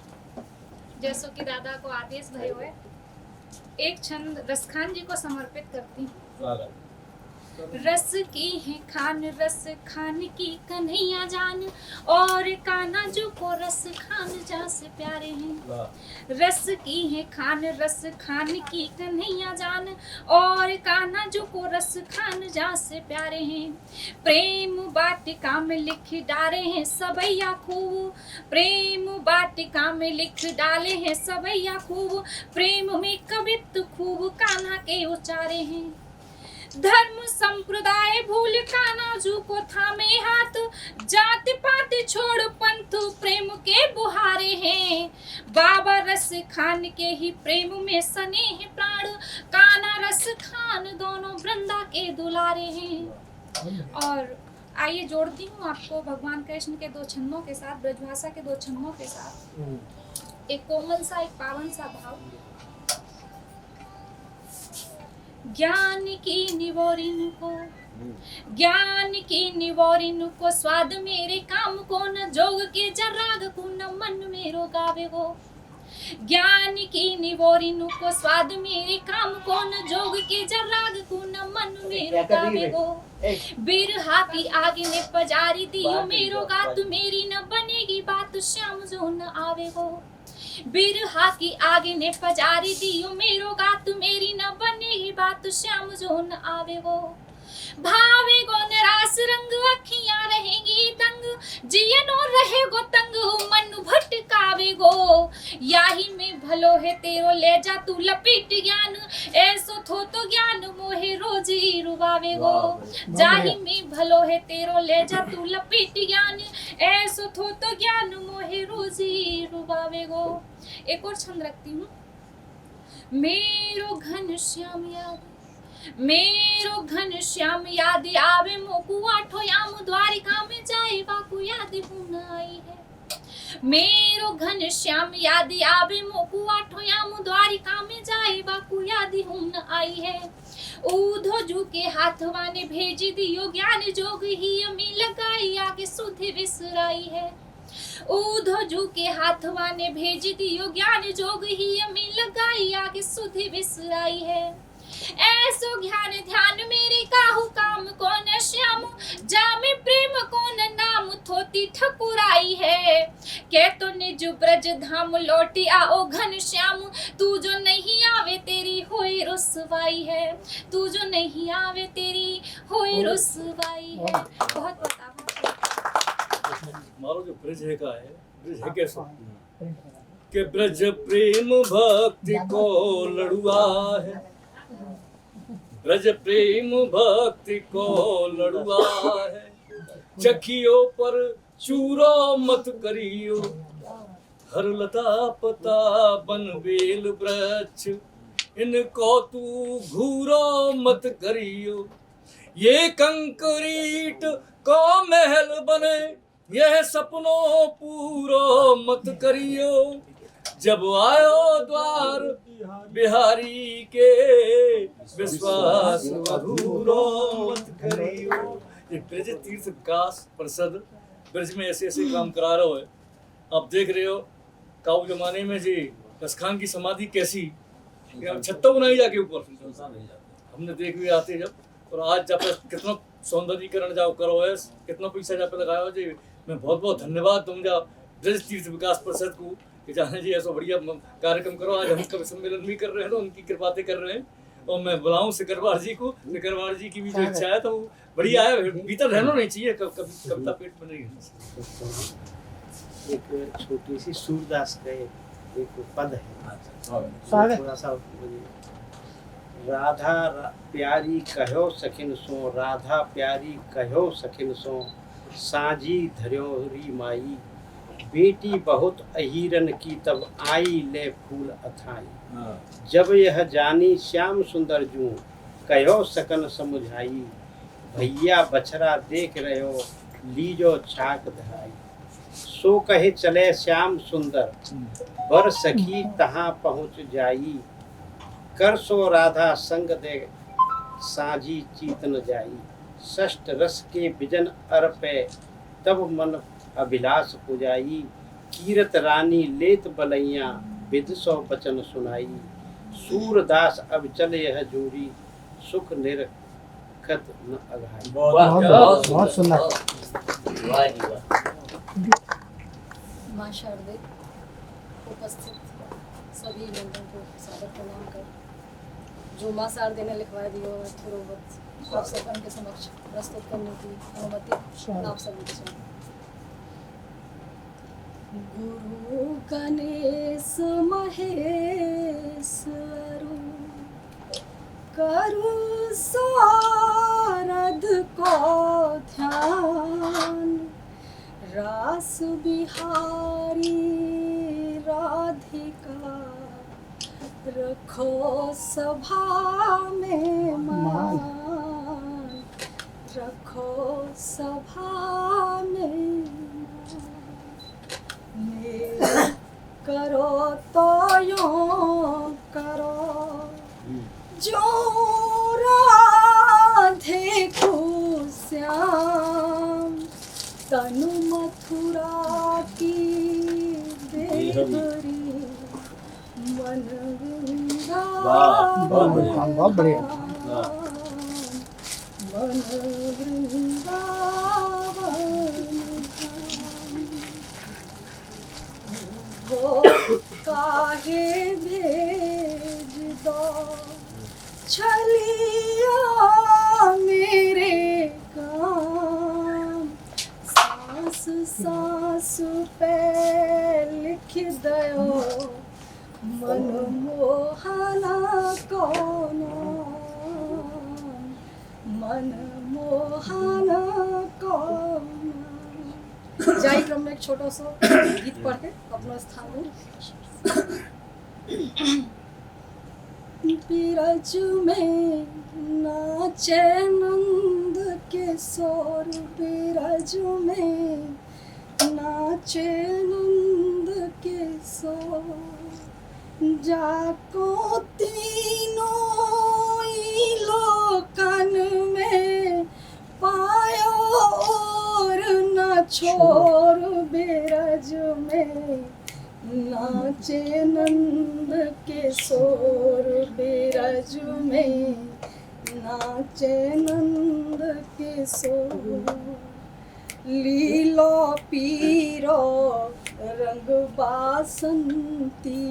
जैसो कि दादा को आदेश भयो है, एक छंद रसखान जी को समर्पित करती हूँ। रस की है खान रस खान की कन्हैया जान, और कान्हा जो को रस खान जा से प्यारे हैं। रस की है खान रस खान की कन्हैया जान, और कान्हा जो को रस खान जा से प्यारे हैं। प्रेम वाटिका में लिख डाले हैं सबैया खूब, प्रेम वाटिका में लिख डाले हैं सबैया खूब, प्रेम में कवित्व खूब कान्हा के उचारे हैं। धर्म संप्रदाय भूल कान्हा जू को थामे हाथ, जात पात छोड़ पंथ प्रेम के बुहारे हैं। बाबा रस खान के ही प्रेम में सने हैं प्राण, कान्हा रस खान दोनों वृंदा के दुलारे हैं। और आइए जोड़ती हूँ आपको भगवान कृष्ण के 2 छंदों के साथ, ब्रजभाषा के 2 छंदों के साथ। एक कोमल सा एक पावन सा भाव। ज्ञान की निवोरिन को, ज्ञान की निवोरिन को, स्वाद मेरे काम को न, जोग के जराग को न, मन मेरो गावे गो। ज्ञान की निवोरिन को, स्वाद मेरे काम को न, जोग के जराग को न, मन मेरो गावे गो। बिरहा की आगे ने पजारी दियो मेरो गात, मेरी न बनेगी बात श्याम जो न आवे गो। बिरहा की आगे ने पजारी दियो मेरो गात, मेरी न बनेगी बात श्याम जो न आवे गो। भावे गो निराश रंग अखियां रहेंगी तंग, जियनो रहे गो तंग मन भटकावे गो। याही में भलो है तेरो ले जा तू लपेट ज्ञान, ऐसो थो तो ज्ञान मोहे रोजी रुबावे गो। जाही में भलो है तेरो ले जा तू लपेट ज्ञान, ऐसो थो तो ज्ञान मोहे रोजी रुबावे गो। एक और छंद रखती हूँ। मेरो घन श्याम याद, मेरो घन श्याम याद आवे मोकू, आठो याम द्वारिका में जाए बाकू याद न आई है। मेरो घन श्याम याद आवे मोकू, आठो याम द्वारिका में जाए बाकू याद न आई है। ऊधो जू के हाथवा ने भेज दियो ज्ञान जोग ही अमी लगाई, आगे सुधि विसराई है। ऊधो के हाथवा ने भेज दियो ज्ञान जोग ही मिल लगाई आगे सुधि विसराई है। ऐसो ज्ञान ध्यान मेरे काहू काम कौन श्याम, जामे प्रेम कौन नाम थोती ठकुराई है। के तो निज ब्रज धाम लौटी आओ घन श्याम, तू जो नहीं आवे तेरी होई रुसवाई है, तू जो नहीं आवे तेरी होई रुसवाई है। बहुत बहुत आभार। हमारा जो ब्रज है का है, ब्रज है कैसा कि ब्रज प्रेम भक्ति को लड़ुआ है, ब्रज प्रेम भक्ति को लड़ुआ है। चखियो पर चूरो मत करियो, हर लता पता बन बेल वृक्ष, इनको तू घूरो मत करियो। ये कंक्रीट को महल बने, यह सपनों पूरो मत करियो। जब आयो द्वार बिहारी के, विश्वास अधूरो मत करियो। ये ब्रज तीर्थ विकास परिषद ब्रज में ऐसे ऐसे काम करा रहा है। आप देख रहे हो काऊ जमाने में जी रसखान की समाधि कैसी छत्ता बनाई जाके ऊपर हमने देख भी आते जब, और आज जब कितना सौंदर्यीकरण जाओ करो है, कितना पैसा जहाँ पे लगाया हो जी। मैं बहुत बहुत धन्यवाद दूंगा ब्रज तीर्थ विकास परिषद को कि जाने जी ऐसा बढ़िया कार्यक्रम करो। आज हम कवि सम्मेलन भी कर रहे हैं तो उनकी कृपाते कर रहे हैं, और मैं बुलाऊं सिकरवार जी को। सिकरवार जी की भी जो इच्छा है तो वो बढ़िया है, भीतर रहना नहीं चाहिए, कविता पेट में नहीं रहना चाहिए। एक छोटी सी सूरदास का एक पद है, थोड़ा सा राधा प्यारी कहो सखिन सो, राधा प्यारी कहो सखिन सो, साझी धर्योरी माई, बेटी बहुत अहिरन की तब आई ले फूल अथाई। जब यह जानी श्याम सुंदर जू, कहो सकन समुझाई, भैया बछरा देख रहे हो लीजो छाक धराई। सो कहे चले श्याम सुंदर, बर सखी तहाँ पहुँच जाई, कर सो राधा संग दे साझी चीत न जाई। षष्ठ रस के बिजन अर्पे तब मन अभिलाष पुजाई, कीरत रानी लेत बलैया विध सौ बचन सुनाई। सूरदास अब चल यह जूरी, सुख निरखत न अघाई। बहुत सुंदर। वाह जी वाह। मां शारदे, उपस्थित सभी लोगों को सादर प्रणाम कर, जो मां शारदे ने लिखवाया दिया थोड़ा आप सबन के समक्ष प्रस्तुत करने की अनुमति आप सभी को चाहूँ। गुरु गणेश महेश करु सारद को ध्यान, रास बिहारी राधिका रखो सभा में मान, रखो सभा में मान। करो तो यूं करो जो राधे को श्याम, तनु मथुरा की देवरी, मन वृंदावन, बहुत बढ़िया। मन वृंदावन वो काहे भेज दो छलिया मेरे काम, सांस सांस पे लिख दो मन मोहना को नाम, मन मोहना को नाम। जाई क्रम में एक छोटा सा गीत पढ़ के अपना स्थान में। बिरज में नाचे नंद किशोर, बिरज में नाचे नंद किशोर, जाको तीनों ही लोकन में पायो और न छोड़, बिरज नाचे नंद किशोर बिरज में, नाचे नंद किशोर। लीलो पीरो रंग बासंती,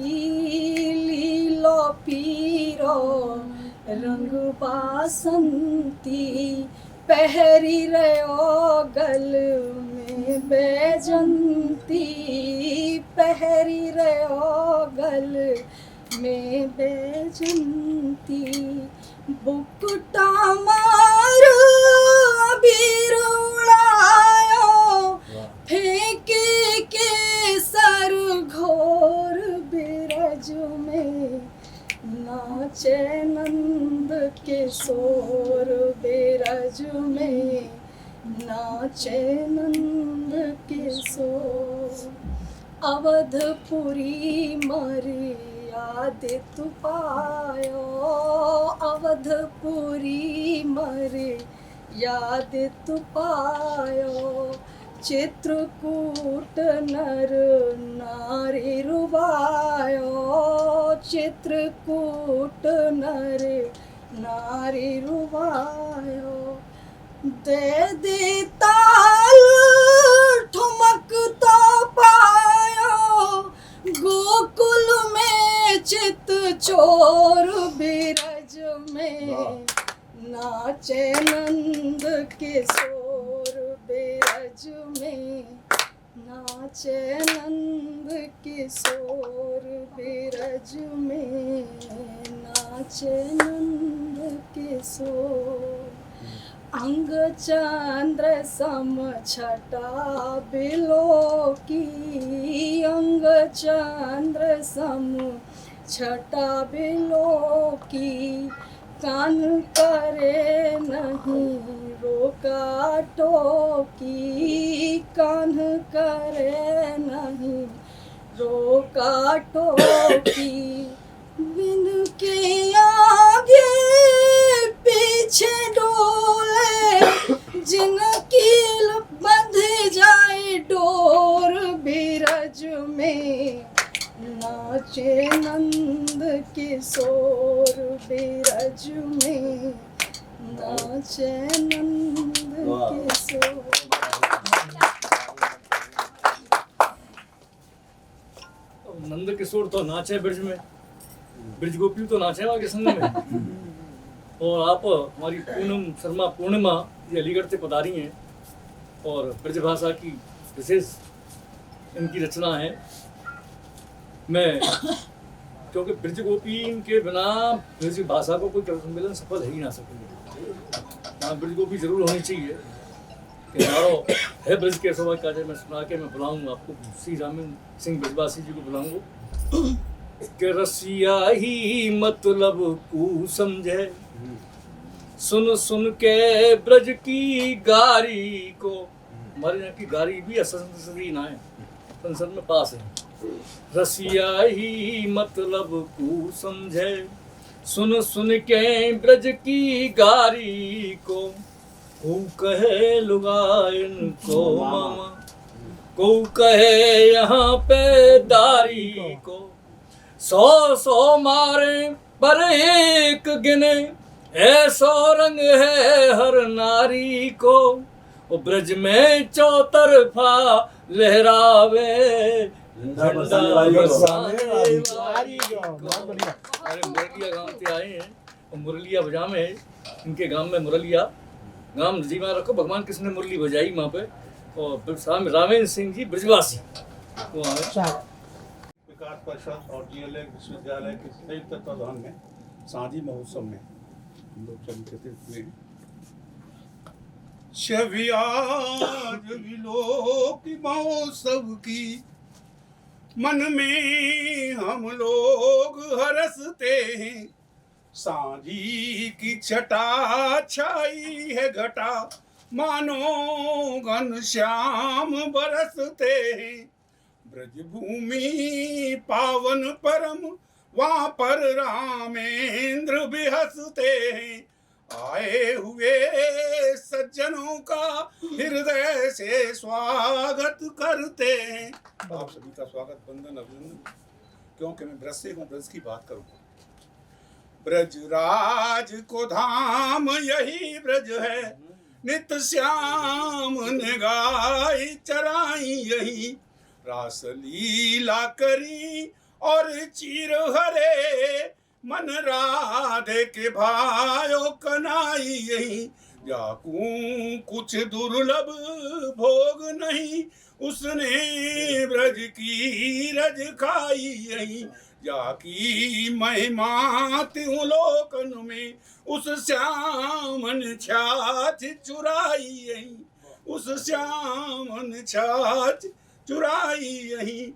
लीलो पीरो रंग बासंती। पहरी रहो गल में बैजंती, पहरी रहो गल में बैजंती। बुकुटा मारो अबीर उड़ायो, फेंके के सर घोर बिरज में। नाचे नंद किशोर बिरज में, नाचे नंद किशोर। अवधपुरी मर्यादित पायो, अवधपुरी मर्यादित पायो। चित्रकूट नर नारी रुबायो, चित्रकूट नर नारी रुबायो। दे दे ताल ठुमक तो पायो, गोकुल में चित चोर बिरज में। नाचे नंद किशोर बिरज में, नाचे नंद किशोर बिरज में, नाचे नंद किशोर। अंग चंद्र सम छटा बिलो की, अंग चंद्र सम छटा बिलो की। कान करे नहीं रोका टोकी, कान करे नहीं रोका टोकी। बिन के आगे पीछे डोले, जिन कील बंध जाए डोर बिरज में। नाचे नंद किशोर बिरज में, नाचे नंद किशोर। नंद किशोर तो नाचे ब्रिज में, ब्रिज गोपी तो नाचे वहाँ के संग में। और आप हमारी पूनम शर्मा पूर्णिमा ये अलीगढ़ से पधारी हैं और ब्रज भाषा की विशेष इनकी रचना है। मैं क्योंकि ब्रज गोपी के बिना ब्रज भाषा को कोई कवि सम्मेलन सफल है ही ना सकेंगे। हाँ, ब्रज गोपी जरूर होनी चाहिए कि हमारो है ब्रज के सवा का। मैं सुना के मैं बुलाऊंगा आपको, श्री रामन सिंह ब्रजवासी जी को बुलाऊंगा कि रसिया ही मतलब कू समझे, सुन सुन के ब्रज की गारी को। हमारे यहाँ की गारी भी असंसदी ना है, संसद में पास है। रसिया ही मतलब कू समझे, सुन सुन के ब्रज की गारी को। कहे लुगाइन को मामा, को कहे यहाँ पे दारी को। 100 मारे पर एक गिने, ऐसो रंग है हर नारी को। ओ ब्रज में चौतरफा लहरावे झंडा बरसाने वारी को। अरे मुरलिया गांव से आए हैं और मुरलिया बजावे। इनके गांव में मुरलिया गांव नजीमा रखो, भगवान कृष्ण ने मुरली बजाई वहाँ पे। और रामेंद्र सिंह जी ब्रजवासी वो आए। विकास परिषद और डीएलए विश्वविद्यालय के संयुक्त तत्वाधान में साझी महोत्सव में हम लोग चंद्रकृत में छवि आज विलोक महोत्सव की मन में हम लोग हरसते हैं। सांझी की छटा छाई है घटा, मानो घनश्याम बरसते हैं। ब्रज भूमि पावन परम, वहाँ पर रामेंद्र भी हंसते हैं। आए हुए सज्जनों का हृदय से स्वागत करते हैं। आप सभी का स्वागत, वंदन, अभिनंदन। क्योंकि मैं ब्रज से हूँ, ब्रज की बात करूँगा। ब्रजराज को धाम यही ब्रज है, नित्य श्याम ने गाई चराई यही। रास लीला करी और चीर हरे, मन राधे के भायो कनाई यही। जाकू कुछ दुर्लभ भोग नहीं, उसने ब्रज की रज खाई यही। जाकी महिमा त्यों लोकन में, उस श्यामन छाछ चुराई यही। उस श्यामन छाछ चुराई यही।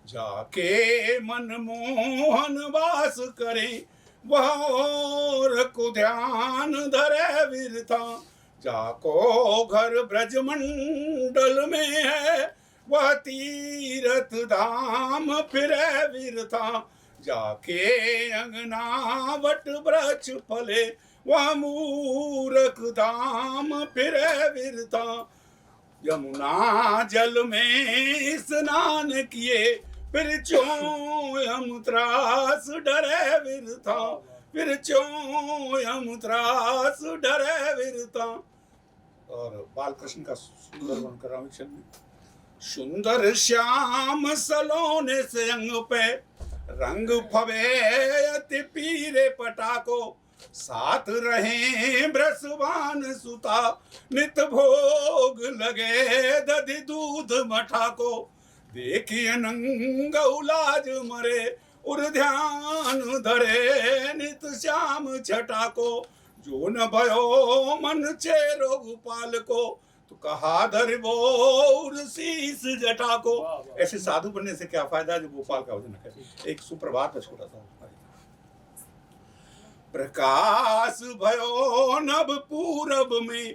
जाके मनमोहन वास करे, वह और को ध्यान धरे विरथा। जाको घर ब्रजमंडल में है, वह तीर्थ धाम फिरे विरथा। जाके अंगना वट वृक्ष फले, वह मूरख धाम फिरे विरथा। यमुना जल में स्नान किए, फिर क्यों यम त्रास डरे विरथा। फिर क्यों यम त्रास डरे विरथा। और बालकृष्ण का सुंदर वर्णन कर रहा हूँ में। सुंदर श्याम सलोने से अंग पे, रंग फबे अति पीरे पटाको। साथ रहे ब्रसवान सुता, नित भोग लगे दधि दूध मठा को। देखिए नंग उलाज मरे, उर ध्यान धरे नित श्याम छटा को। जो न भयो मन चेरो गोपाल को, तो कहा धर वो शीस जटा को। ऐसे साधु बनने से क्या फायदा जो गोपाल का भजन करे। एक सुप्रभात है छोटा सा। प्रकाश भयो नभ पूरब में,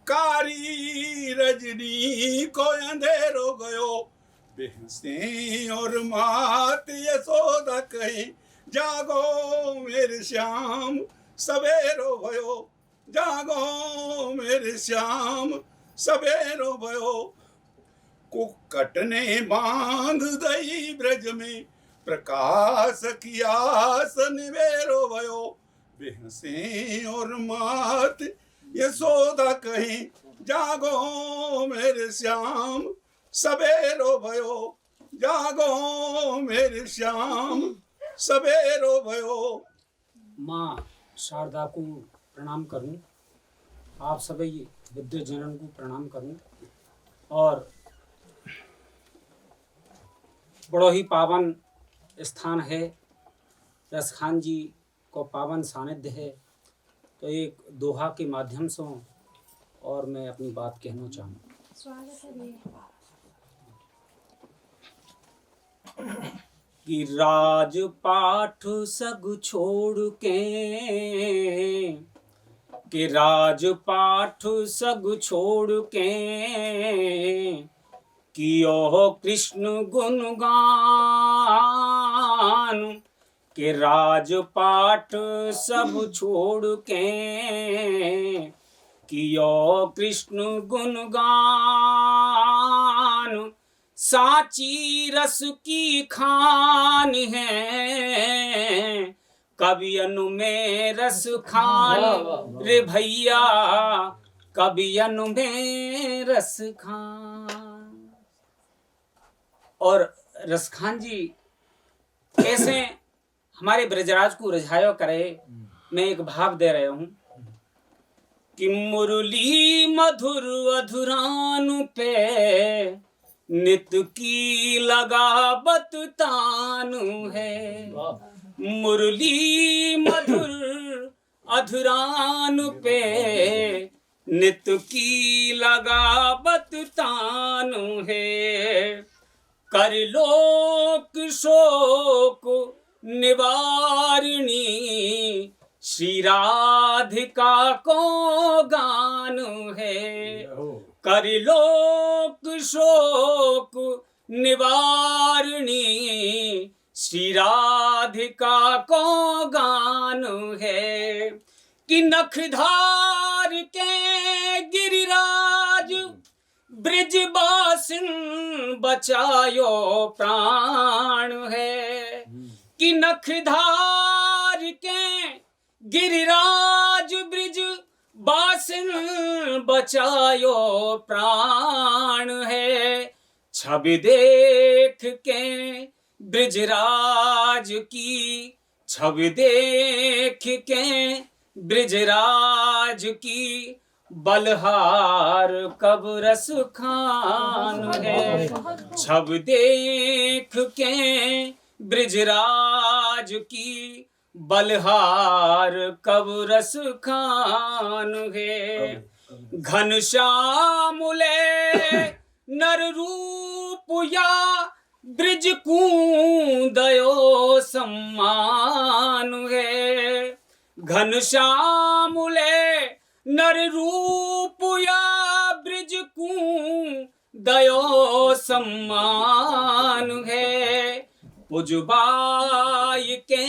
कारी रजनी को अंधेरो गयो। बेहसे और मात यशोदा कहे, जागो मेरे श्याम सवेरो भयो। जागो मेरे श्याम सवेरो भयो। कुक्कट ने बांध दई ब्रज में, प्रकाश किया सनिवेरो भयो। बेहसे और मात यशोदा कहे, जागो मेरे श्याम सवेरो भयो। जागो मेरे श्याम सवेरो भयो। माँ शारदा को प्रणाम करूं, आप सभी विद्वजनों को प्रणाम करूं। और बड़ो ही पावन स्थान है, रसखान जी को पावन सानिध्य है। तो एक दोहा के माध्यम से और मैं अपनी बात कहना चाहूँ कि राजपाठ सग छोड़ के, कि राजपाठ सग छोड़ के, कियो कृष्ण गुणगान। के राजपाठ सब छोड़ के, कियो कृष्ण गुणगान। साची रस की खान है, कवियन में रस खान। रे भैया कवियन में रस खान। और रसखान जी कैसे हमारे ब्रजराज को रिझायो करे, मैं एक भाव दे रहा हूँ कि मुरली मधुर अधुरान पे, नित की लगावत तानु है। मुरली मधुर अधुरान पे, नित की लगावत तानु है। कर लोक शोक निवारिणी, श्री राधिका को गान है। कर लोक शोक निवारिणी, श्री राधिका को गान है। कि नखधार के गिरिराज ब्रिजवासिन बचायो प्राण है। कि नखधार के गिरिराज ब्रिज बासिन बचायो प्राण है। छवि देख के ब्रिजराज की, छवि देख के ब्रिजराज की बलहार कब रस खान है। छवि देख के ब्रिजराज की बलहार कब रस खान है। घनश्याम ले नर रूप या ब्रिज कूंदयो सम्मान है। घनश्याम ले नर रूप या ब्रिज कूंदयो सम्मान है। पुजबाई के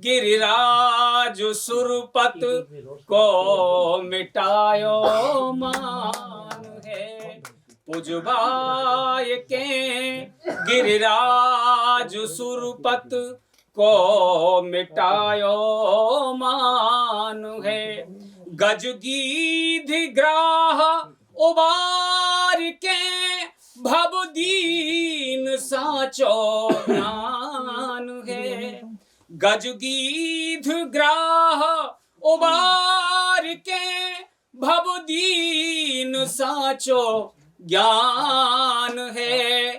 गिरिराज सुरपत को मिटायो मान है। पुजबाई के गिरिराज सुरपत को मिटायो मान है। गजगीध ग्राह उबार के भवदीन साचो ज्ञान है। गजगीध ग्राह उबार के भवदीन साचो ज्ञान है।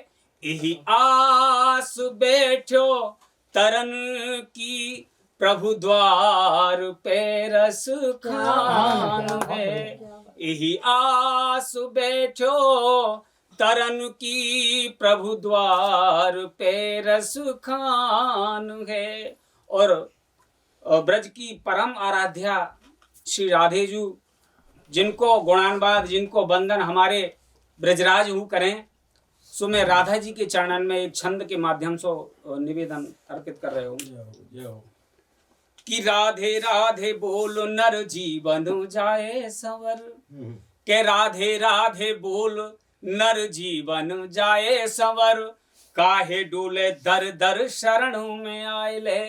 यही आस बैठो तरन की प्रभु द्वार पे रस खान है। यही आस बैठो तरन की प्रभु द्वार पे रस खान है। और ब्रज की परम आराध्या श्री राधे जी, जिनको गुणानुवाद, जिनको वंदन हमारे ब्रजराज हु करें, सो मैं राधा जी के चरणन में एक छंद के माध्यम से निवेदन अर्पित कर रहे हूँ कि राधे राधे बोल नर जीवन जाए सवर। के राधे राधे बोल नर जीवन जाए सवर। काहे डोले दर दर शरण में आयले।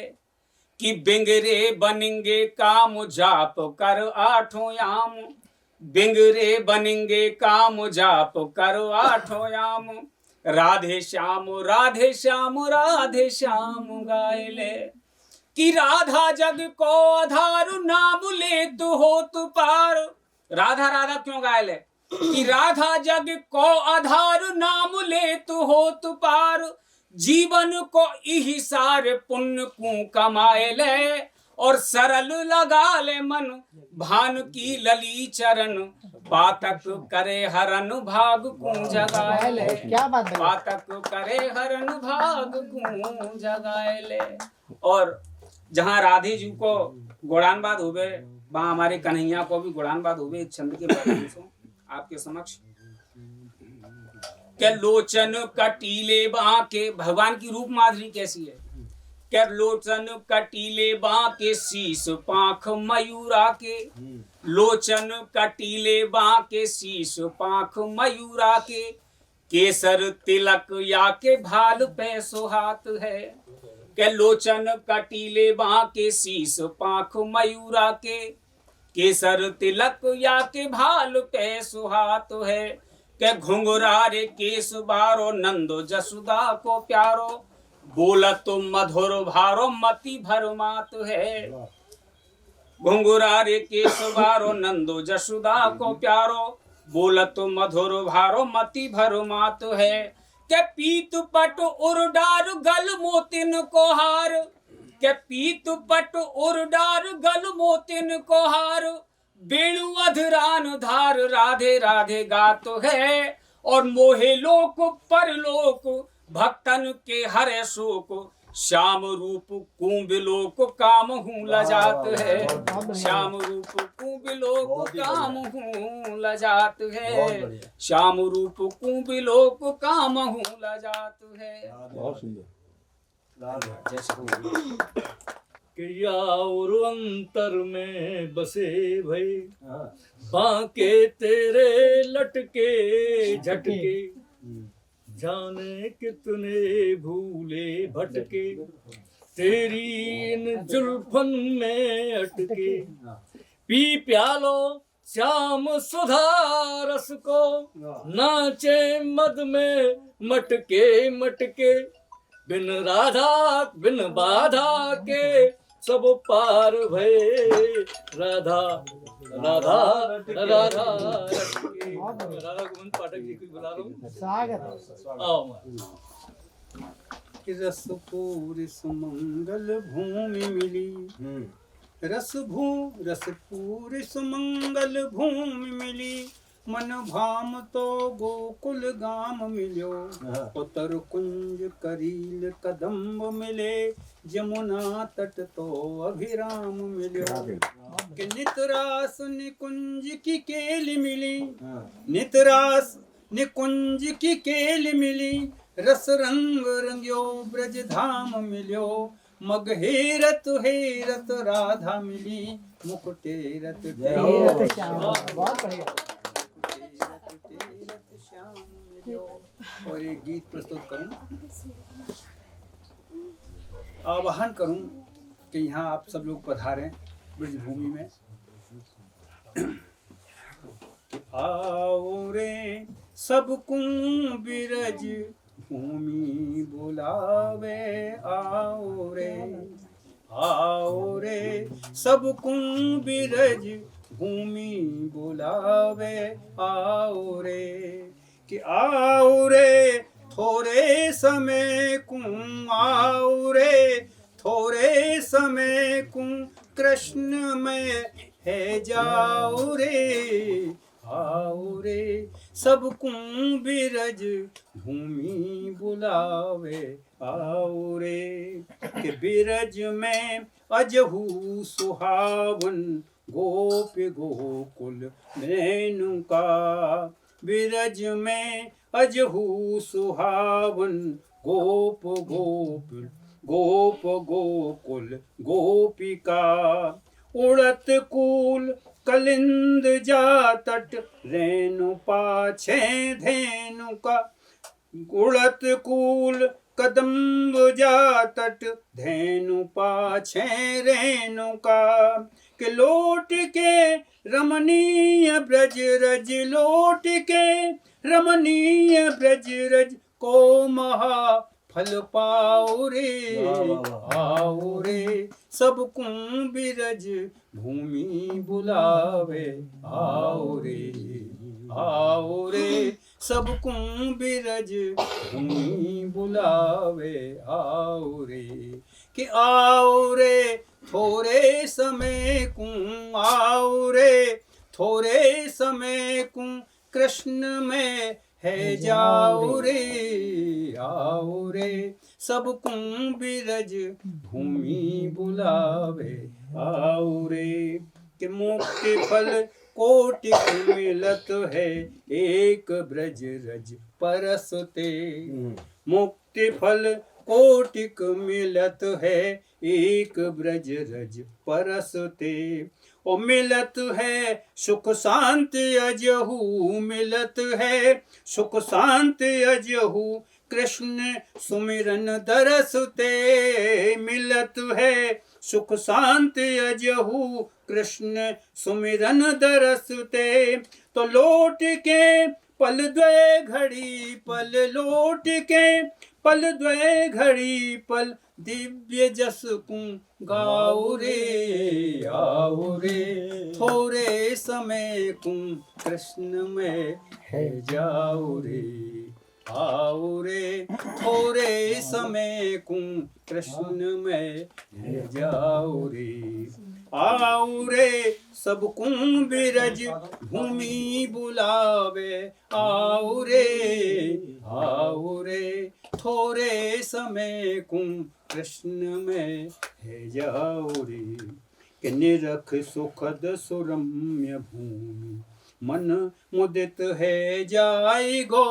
कि बिंगरे बनिंगे काम जाप कर आठों याम। बिंगरे बनिंगे काम जाप कर आठों याम। राधे श्याम राधे श्याम राधे श्याम गायले। कि राधा जग को आधार नाम ले तू हो तू पार। राधा राधा क्यों गायले? कि राधा जग को आधार नाम ले तू हो तू पार। जीवन को इही सारे पुण्य को कमाए ले। और सरल लगा ले मन भान की लली चरण। पातक करे हरन भाग को जगाए ले। क्या बात है? पातक करे हरन भाग को जगाए ले। और जहाँ राधे जी को गुणानुवाद हुए, वहाँ हमारे कन्हैया को भी गुणानुवाद हुए इस छंद के माध्यम से आपके समक्ष। क्या लोचन कटीले बांके, भगवान की रूप माधुरी कैसी है। क्या लोचन कटीले बांके शीश पाख मयूरा के। लोचन कटीले बांके शीश पाख मयूरा के। केसर तिलक या के भाल पे सुहात है। के लोचन कटीले बांके शीश पाख मयूरा के। केसर तिलक या के भाल पे सुहात है। के घुंघरारे केस बारो नंदो जसुदा को प्यारो। बोलत मधुर भारो मति भरमात है। घुंघरारे केस बारो नंदो जसुदा को प्यारो। बोलत मधुर भारो मति भरमात है। के पीत पट उरडार गल मोतिन को हार। के पीत पट उरडार गल मोतिन को हार। वेणु अधरान धार राधे राधे गातो है। और मोहे लोक परलोक भक्तन के हरे शोक। श्याम रूप कुंबिलोक काम हूँ लजात है। श्याम रूप कुंबिलोक काम हूँ लजात है। श्याम रूप कुंबिलोक काम हूँ लजात है। बहुत सुंदर। जय श्री राम। कि यार अंतर में बसे भई बांके तेरे लटके झटके जाने कितने भूले भटके तेरी इन जुल्फन में अटके पी प्यालो श्याम सुधा रस को नाचे मद में मटके मटके बिन राधा बिन बाधा के सब पार भये राधा राधा राधा राधा गोविंद पाठक जी को बुला रहा हूँ। आओ रसपूर सुमंगल भूमि मिली रसपूर सुमंगल भूमि मिली मन भाम तो गोकुल गाम मिलो उतर कुंज करील कदम्ब मिले जमुना तट तो अभिराम मिलो कि नितरास निकुंज की केल मिली नितरास निकुंज की केल मिली रस रंग रंग्यो ब्रज धाम मिलो मग हेरत हेरत राधा मिली मुकुटेरत बहुत बढ़िया। श्याम मिलो। और एक गीत प्रस्तुत करूं, आवाहन करूं कि यहाँ आप सब लोग पधारें ब्रज भूमि में। आओ रे सबको बिरज भूमि बुलावे आओ रे सबको बिरज भूमि बुलावे आओ रे कि आओ रे थोड़े समय को आओ रे थोड़े समय को कृष्ण में है जाओ रे आओ रे सबको बिरज भूमि बुलावे आओ रे कि बिरज में अजहू सुहावन गोप गोकुल रेणुका बिरज में अजहू सुहावन गोप गोकुल गोप गोकुल गोपिका उड़त कूल कलिंद जा तट रेणु पाछे धेनु का उड़त कूल कदम्ब जा तट धेनु पाछे रेणु का कि लौट के रमणीय ब्रज रज लौट के रमणीय ब्रज रज को महा फल पाओ रे आओ रे सबको बिरज भूमि बुलावे आओ रे सबको बिरज भूमि बुलावे आओ रे कि आओ रे थोड़े समय को आओ रे थोड़े समय को कृष्ण में है जाओ रे आओ रे सबको बिरज भूमि बुलावे आओ रे कि मुक्ति फल कोटि मिलत है एक ब्रज रज परसते मुक्ति फल कोटिक मिलत है एक ब्रज रज परसते ओ मिलत है सुख शांति अजहू मिलत है सुख शांति अजहू कृष्ण सुमिरन दरसते मिलत है सुख शांति अजहू कृष्ण सुमिरन दरसते तो लौट के पल द्वय घड़ी पल लौट के पल द्वय घड़ी पल दिव्य जस को गाओ रे आओ रे थोड़े समय को कृष्ण में है जाओ रे आओ रे थोड़े समय को कृष्ण में है जाओ रे आओ रे सबको बिरज भूमि बुलावे आओ रे थोड़े समय को कृष्ण में है जाओ रे कि निरख सुखद सुरम्य भूमि मन मुदित है जाएगो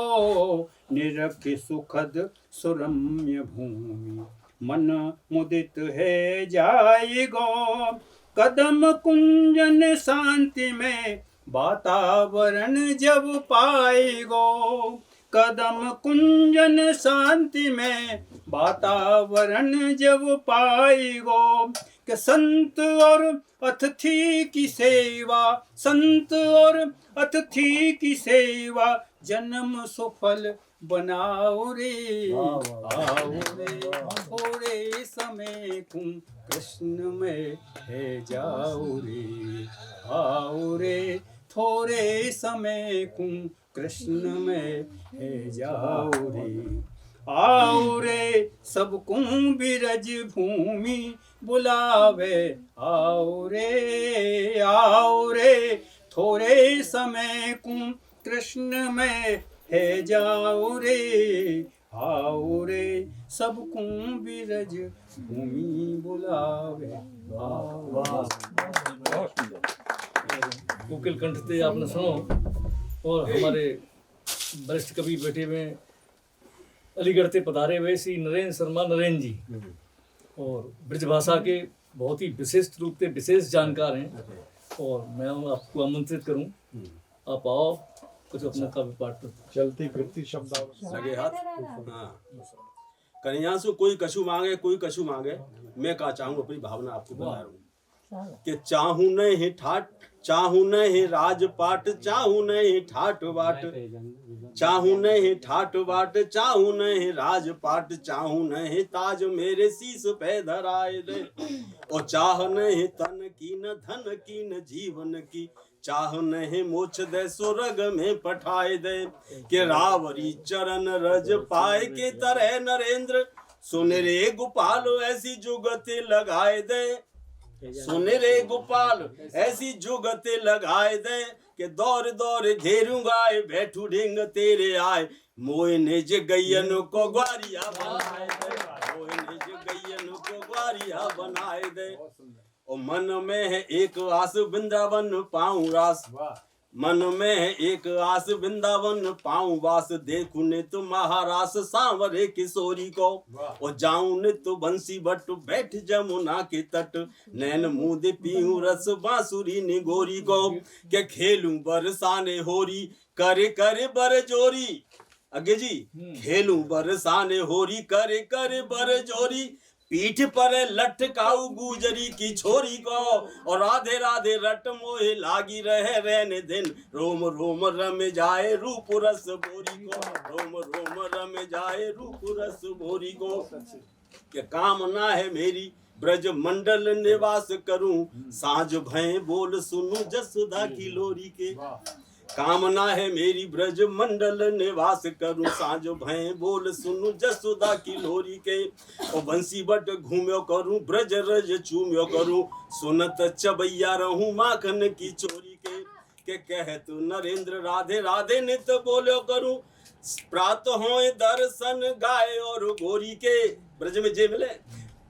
निरख सुखद सुरम्य भूमि मन मुदित है जाएगो। कदम कुंजन शांति में वातावरण जब पाएगो। कदम कुंजन शांति में वातावरण जब पाएगो। कि संत और अतिथि की सेवा, संत और अतिथि की सेवा जन्म सफल बनाओ रे। आओ रे थोड़े समय तुम कृष्ण में है जाओ रे। आओ रे थोड़े समय तुम कृष्ण में है जाओ रे। आओ रे सबको बिरज भूमि बुलावे। आओ रे थोड़े समय कुम कृष्ण में है जाओ रे। आओ रे सबको बिरज भूमि बुलावे। कोकिल कंठ से आपने सुनो। और हमारे वरिष्ठ कवि बैठे हुए अलीगढ़ से पधारे हुए श्री नरेंद्र शर्मा नरेंद्र जी, और ब्रज भाषा के बहुत ही विशिष्ट रूप से विशेष जानकार हैं। और मैं आपको आमंत्रित करूं, आप आओ कुछ अपना काव्य पाठ कर। चलती फिरती शब्द लगे हाथ। हाँ, कन्यासु कोई कछु मांगे, कोई कछु मांगे, मैं का चाहूँ अपनी भावना आपको बता रहा हूँ कि चाहूँ नहीं ठाट, चाहूँ नहीं राजपाट, चाहूँ नहीं ठाट बाट, चाहूँ नहीं ठाट बाट, चाहूँ नहीं राजपाट, चाहूँ नहीं ताज मेरे शीश पे धराए दे। और चाह नहीं तन की न धन की न जीवन की, चाह नहीं मोक्ष दे स्वर्ग में पठाए दे। के रावरी चरण रज पाए के तरह नरेंद्र, सुन रे गोपाल ऐसी जुगते लगाए दे। सुन रे गोपाल ऐसी जुगते लगाए दे। के दौर दौर घेरूंगा बैठू ढिंग तेरे आए। मोह निज गैयन को ग्वारिया बनाए दे, मोह निज गैयन को ग्वारिया बनाए दे। और मन में है एक आस वृंदावन पाऊं रास, मन में है एक आस वृंदावन पाऊं वास। देखूं नित महारास सांवरे किशोरी को, और जाऊं नित बंसी बट बैठ जमुना के तट। नैन मूंद पीऊं रस बांसुरी निगोरी को, के खेलूं बरसाने होरी करे करे बर जोरी। अगे जी, खेलूं बरसाने होरी करे करे बर जोरी। पीठ पर लटकाऊ गुजरी की छोरी को, और राधे राधे रट मोहे लागी रहे रहने दिन। रोम रोम रम जाए रूप रस बोरी को, रोम रोम रम जाए रूप रस बोरी को। के कामना है मेरी ब्रज मंडल निवास करूं, साँझ भय बोल सुनूं जसुधा की लोरी के। कामना है मेरी ब्रज मंडल निवास करूं, साँझ भय बोल सुनूं जसुदा की लोरी के। और बंसी बट घूम्यो करूं ब्रज रज चूम्यो करूं, सुनत चबैया रहूं माखन की चोरी के कह तू नरेंद्र राधे राधे नित बोलो करूं। प्रात होए दर्शन गाय और गोरी के, ब्रज में जे मिले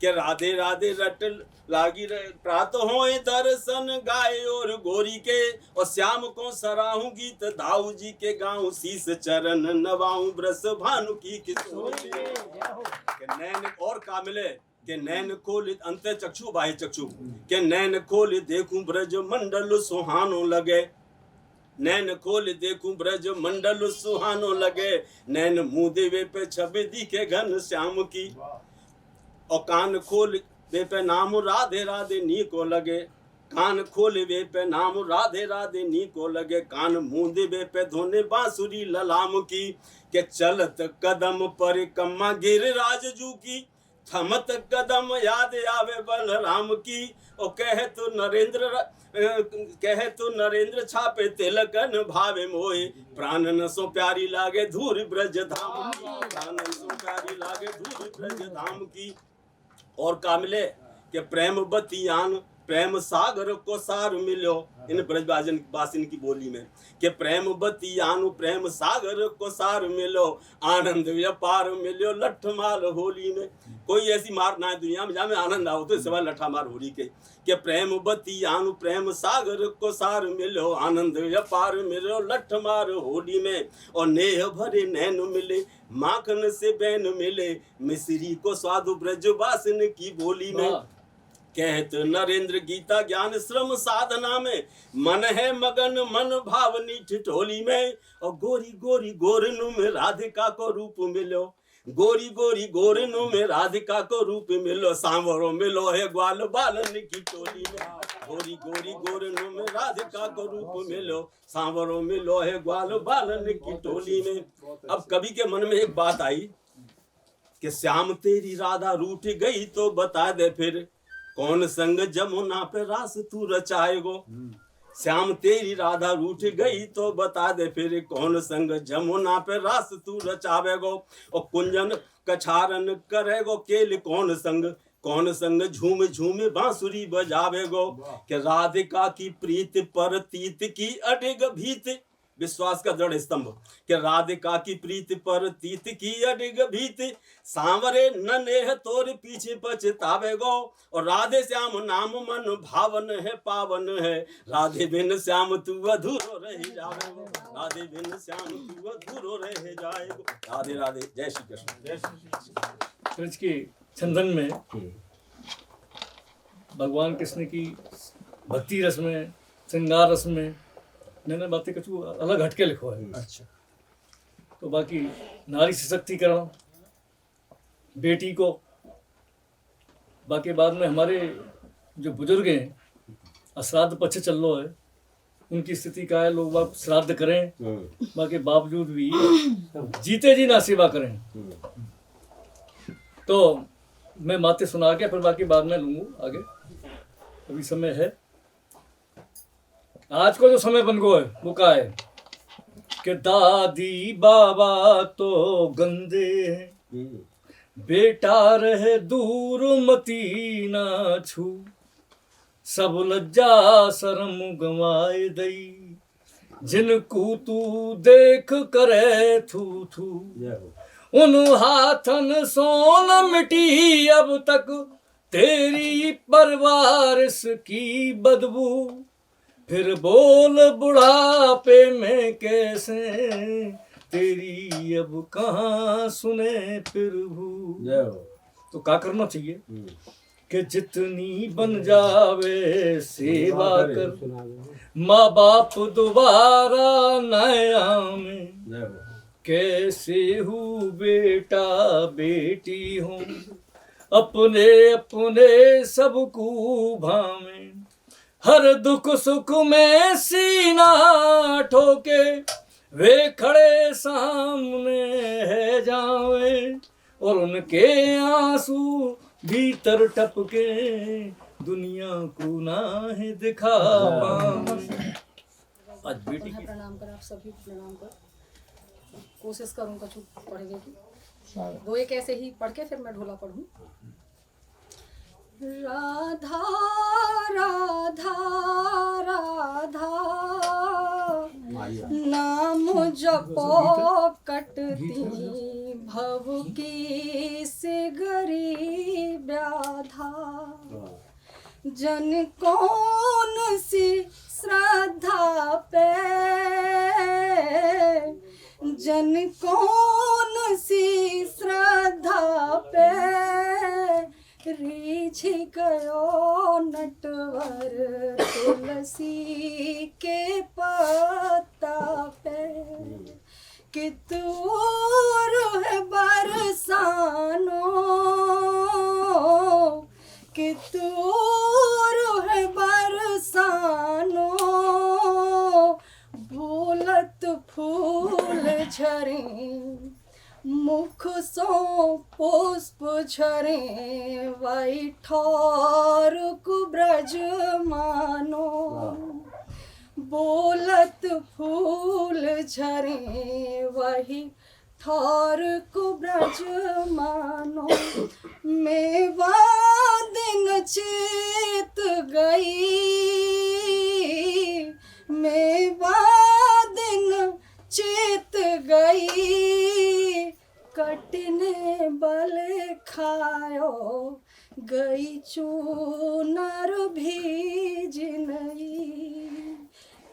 के राधे राधे रट लागी रहे। प्रात होए दर्शन गाय और गोरी के, और श्याम को सराहूं गीत दाऊ जी के गाऊं। शीस चरण नवाऊं ब्रस भानु की किशोरी के। नैन और का मिले के नैन खोल अंत चक्षु बाह्य चक्षु, के नैन खोल देखूं ब्रज मंडल सुहानो लगे। नैन खोल देखूं ब्रज मंडल सुहानो लगे। नैन मुँह देवे पे छवि दिखे घन श्याम की, और कान खोल वे पे नाम राधे राधे नी को लगे। कान खोल वे पे नाम राधे राधे नी को लगे। कान मूंद वे पे धोने बांसुरी ललाम की, के चलत कदम पर कम्मा गिरिराज जू की। थमत कदम याद आवे बलराम की, और कहे तो नरेंद्र छापे तिलकन भावे मोए। प्राण न सो प्यारी लागे धूर ब्रज धाम की, प्राण न सो प्यारी लागे धूर ब्रज धाम की। और कामिले के प्रेम बतियान प्रेम सागर को सार मिलो, इन ब्रजवाजन वासिन की बोली में कि प्रेम बती आनु प्रेम सागर को सार मिलो, आनंद व्यापार मिलो लठ मार होली में। कोई ऐसी मार ना है दुनिया में जहाँ में आनंद आओ तो सिवाय लठा मार होली के। कि प्रेम बती आनु प्रेम सागर को सार मिलो, आनंद व्यापार मिलो लठ मार होली में। और नेह भरे नैन मिले माखन से बैन मिले, मिश्री को स्वाद ब्रजवासिन की बोली में। कहत नरेंद्र गीता ज्ञान श्रम साधना में, मन है मगन मन भावनी ठिठोली में। और गोरी गोरी गोरनु में राधिका को रूप मिलो, गोरी गोरी गोरनु में राधिका को रूप मिलो, सांवरो मिलो है ग्वाल बालन की टोली में। गोरी गोरी गोरनु में राधिका को रूप मिलो, सांवरो मिलो है ग्वाल बालन की टोली में। अब कवि के मन में एक बात आई कि श्याम तेरी राधा रूठ गई तो बता दे फिर, कौन संग जमुना पे रास तू रचाएगो। श्याम तेरी राधा रूठ गई तो बता दे फिर, कौन संग जमुना पे रास तू रचावेगो। और कुंजन कछारन करेगो केल कौन संग झूम झूम बांसुरी बजावेगो। कि राधिका की प्रीत पर तीत की अडिग भीत, विश्वास का दृढ़ स्तंभ। कि राधिका की प्रीत पर तीत की अडिग भीत, सांवरे ननेह तोर पीछे पछतावेगो। और राधे श्याम नाम मन भावन है पावन है, राधे बिन श्याम तू अधूरो रह जावेगो, राधे बिन श्याम तू अधूरो रह जाएगो। राधे राधे, जय श्री कृष्ण। जय श्री कृष्ण। ब्रज के चंदन में भगवान कृष्ण की भक्ति रस में, श्रृंगार रस में मैंने बातें कछु अलग हटके लिखो है। अच्छा, तो बाकी नारी सशक्तिकरण, बेटी को, बाकी बाद में हमारे जो बुजुर्ग हैं अश्राद्ध पक्ष चल रहा है, उनकी स्थिति का है, लोग बाप श्राद्ध करें, बाकी बावजूद भी जीते जी ना सेवा करें। तो मैं बातें सुना के फिर बाकी बाद में लूँगा आगे, अभी समय है। आज को जो समय बन गो है वो का है कि दादी बाबा तो गंदे हैं, बेटा रहे दूर मती ना छू, सब लज्जा शर्म गंवाए दई, जिनको तू देख करे थू थू, उन हाथन सोन मिटी अब तक तेरी परवारिश की बदबू, फिर बोल बुढ़ापे में कैसे तेरी अब कहाँ सुने फिर भू। तो क्या करना चाहिए कि जितनी बन जावे सेवा कर, माँ बाप दोबारा नया में, कैसे हूँ बेटा बेटी हूँ, अपने अपने सबको भावे, हर दुख सुख में सीना ठोके, वे खड़े सामने है जावे, और उनके आंसू भीतर टपके, दुनिया को ना है दिखा पावे। आज बेटी की प्रणाम कर, आप सभी प्रणाम कर। कोशिश करूँगा कुछ पढ़ने की, दो एक ऐसे ही पढ़ के फिर मैं ढोला पढ़ूँ। राधा राधा राधा नाम जपो कटती भव की से गरीब व्याधा, जन कौन सी श्रद्धा पे, जन कौन सी श्रद्धा पे, रीझ गयो नटवर तुलसी के पत्ता पे, कितूर है बरसानो, कितूर है बरसानो, भूलत फूल झरे, मुख सो पुष्प झरे, वही ठौर कुब्रज मानो, बोलत फूल झरे, वही ठौर कुब्रज मानो, मेवा दिन चेत गई गई चूनर भीज नहीं,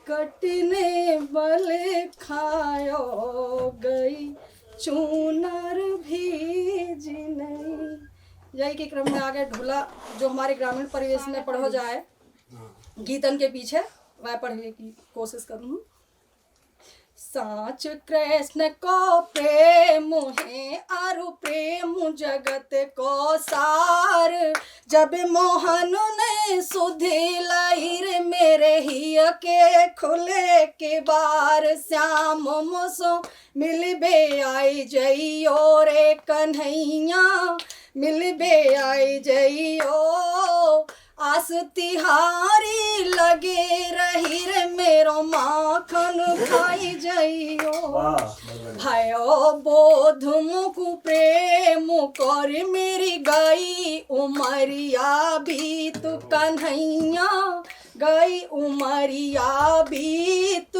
कटने बल खायो गई चूनर भीज नहीं। यही के क्रम में आगे ढोला जो हमारे ग्रामीण परिवेश में पढ़ो जाए गीतन के पीछे, वह पढ़ने की कोशिश करूँ। साच कृष्ण को प्रेम है अरु प्रेम जगत को सार, जब मोहन ने सुधी लहिर मेरे ही के खुले के बार, श्याम मुसो मिलबे आई जइयो रे कन्हैया, मिलबे आई जइयो, आस तिहारी लगे रही रे मेरो माखन खाई जइयो, भयो बोध मुकु प्रेम कर मेरी गई उमरिया बीत कन्हैया, गई उमरिया बीत,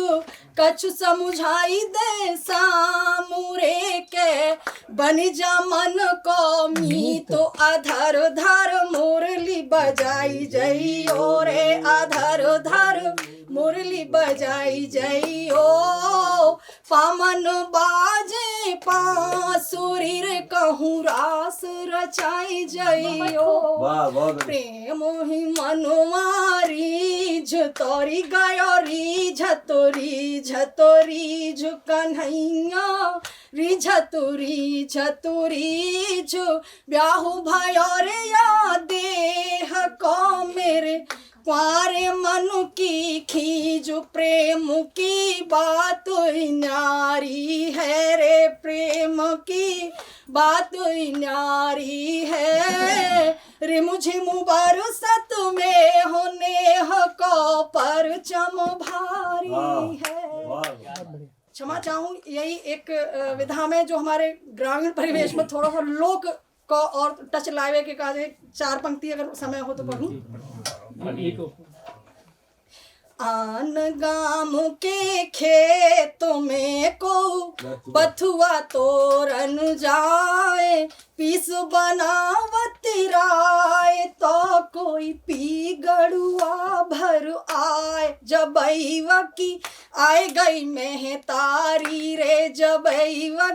कछु समुझाई दे सामुरे के बन जा मन को मीत, अधर धर मुरली बजाई जइयो रे, अधर धर मुरली बजाई जइयो, पामन बाजे पासुरी रे कहूँ रास रचाई जइयो, प्रेम ही मनवारी झतोरी गयो री झतोरी झु कन्हैया, री झतुरी झु ब्याहु भयो रे या देह को मेरे, क्वारे मनु की खींचु प्रेम की बात न्यारी है रे, प्रेम की बात न्यारी है, रिमु झिमु बरसत में होने को परचम भारी है। क्षमा चाहूँ, यही एक विधा में जो हमारे ग्रामीण परिवेश में थोड़ा सा लोक को और टच लावे के काज 4 पंक्ति अगर समय हो तो पढ़ूं। आन गाम के खेतों में को बथुआ तोरन जाए, पीस बनावत राय तो कोई पी गड़ुआ भर आए, जब की आई गई मेहतारी रे, जब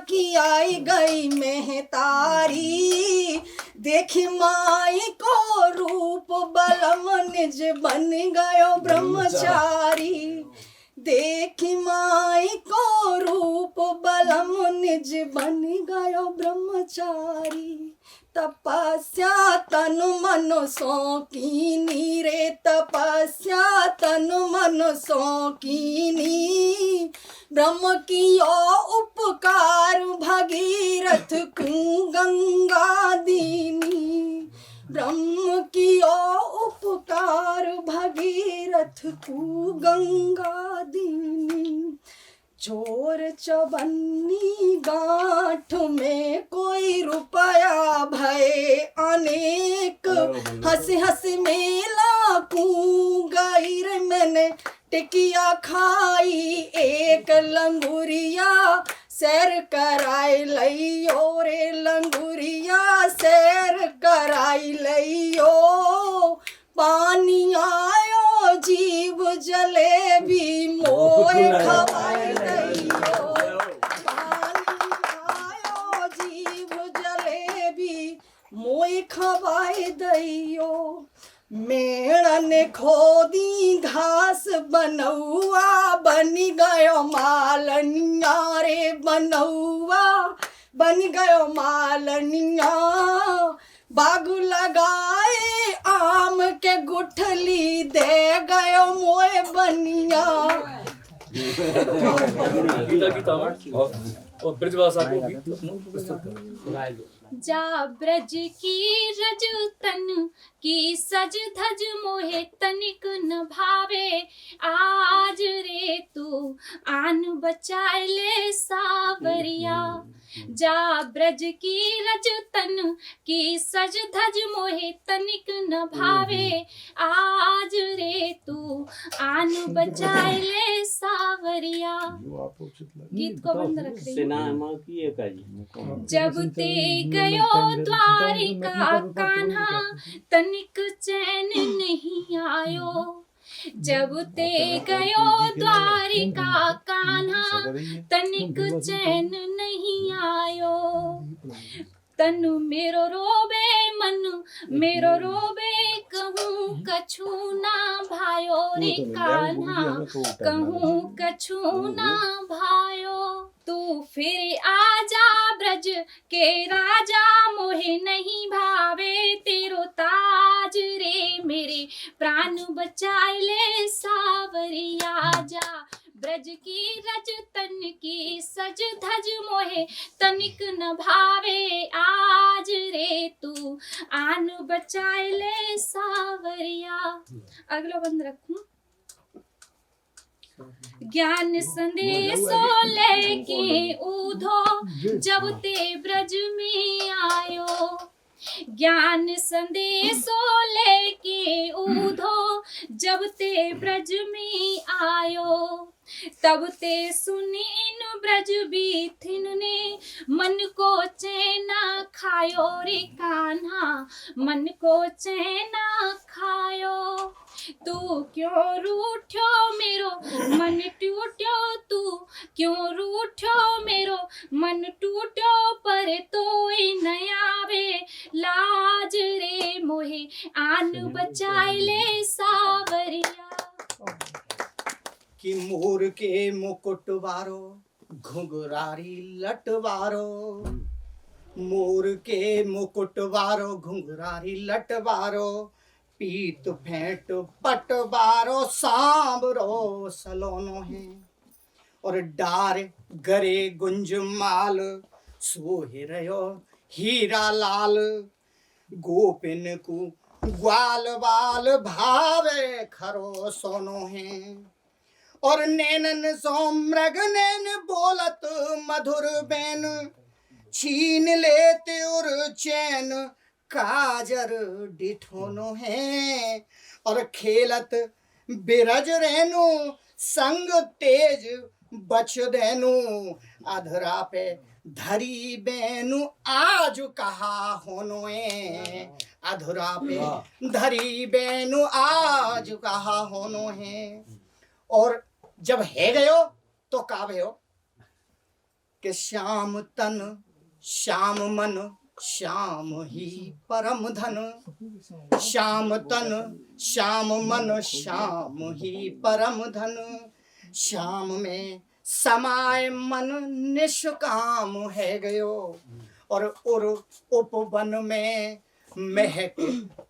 की आई गई मेहतारी, देखी माई को रूप बलम निज बन गयो ब्रह्मचारी, देखी माई को रूप बलम निज बन गयो ब्रह्मचारी, तपस्या तन मन सो कीनी रे, तपस्या तन मन सो कीनी, ब्रह्म कियो उपकार भगीरथ को गंगा दीनी, ब्रह्म कियो उपकार भगीरथ को गंगा दीनी, चोर चवन्नी गांठ में कोई रुपया भय अनेक, हंसी हंसी मेला कू गई रे मैंने टिकिया खाई, एक लंगुरिया सैर कराई लइयो रे, लंगुरिया सैर कराई लइयो, पानी आयो जीव जलेबी मोए खवाई लइयो, पानी आयो जीव जलेबी मोए खवाई दइयो, मेड़न खोदी घास बनौआ बनी गयो मालनिया रे, बनौआ बन गयो मालनिया, बागु लगाए आम के गुठली दे गयो मोए बनिया। और ब्रजभाषा को प्रस्तुत करो। जा ब्रज की रजतन की सज धज मोहे तनिक न भावे, आज रे तू आन बचाए ले सावरिया, जा ब्रज की रजतन की सज धज मोहे तनिक न भावे, आज रे तू आन बचाए ले सावरिया। गीत को बंद रख रही नाम की एक जी जब ते गयो द्वारिका कान्हा तनिक चैन नहीं आयो। जब ते गयो द्वारिका कान्हा तनिक चैन नहीं आयो। तनु मेरो रोबे मन मेरो रोबे कहूँ कछु ना भायो रे कान्हा कहूँ कछु ना भायो। तू फिर आजा ब्रज के राजा मोहे नहीं भावे तेरो ताज रे मेरे प्राण बचाए ले सावरिया जा। ब्रज की रज तन की सज धज मोहे तनिक न भावे आज रे तू आन बचाए ले सावरिया। अगला बंद रखूं। ज्ञान संदेशो लेके ऊधो जब ते ब्रज में आयो। ज्ञान संदेशो लेके ऊधो जब ते ब्रज में आयो। तब ते सुनीन ब्रज बीथिन ने मन को चैना खायो रे कान्हा मन को चैना खायो। तू क्यों रूठ्यो मेरो मन टूट्यो तू क्यों रूठ्यो मेरो मन टूट्यो पर तोई न आवे लाज रे मोहे आन बचाए ले सावरिया। कि मोर के मुकुट वारो घुंघरारी लटवारो। मोर के मुकुट वारो घुंघरारी लटवारो। पीत भेंट पटवारो सांबरो सलोनो है। और डार गरे गुंज माल सोहे रहो हीरा लाल। गोपिन को ग्वाल बाल भावे खरो सोनो है। और नैनन सो मृग नैन बोलत मधुर बैन। छीन लेते और चैन काजर डिठोनो है। और खेलत बिरज रेनु संग तेज बच देनु। अधरा पे धरी बेनु आज कहा होनो अधरा पे धरी बेनु आज कहा होनो है। और जब है गयो तो का भयो कि श्याम तन श्याम मन श्याम ही परम धन। श्याम तन श्याम मन श्याम ही परम धन। श्याम में समाय मन निष्काम है गयो। और उर उपवन में महक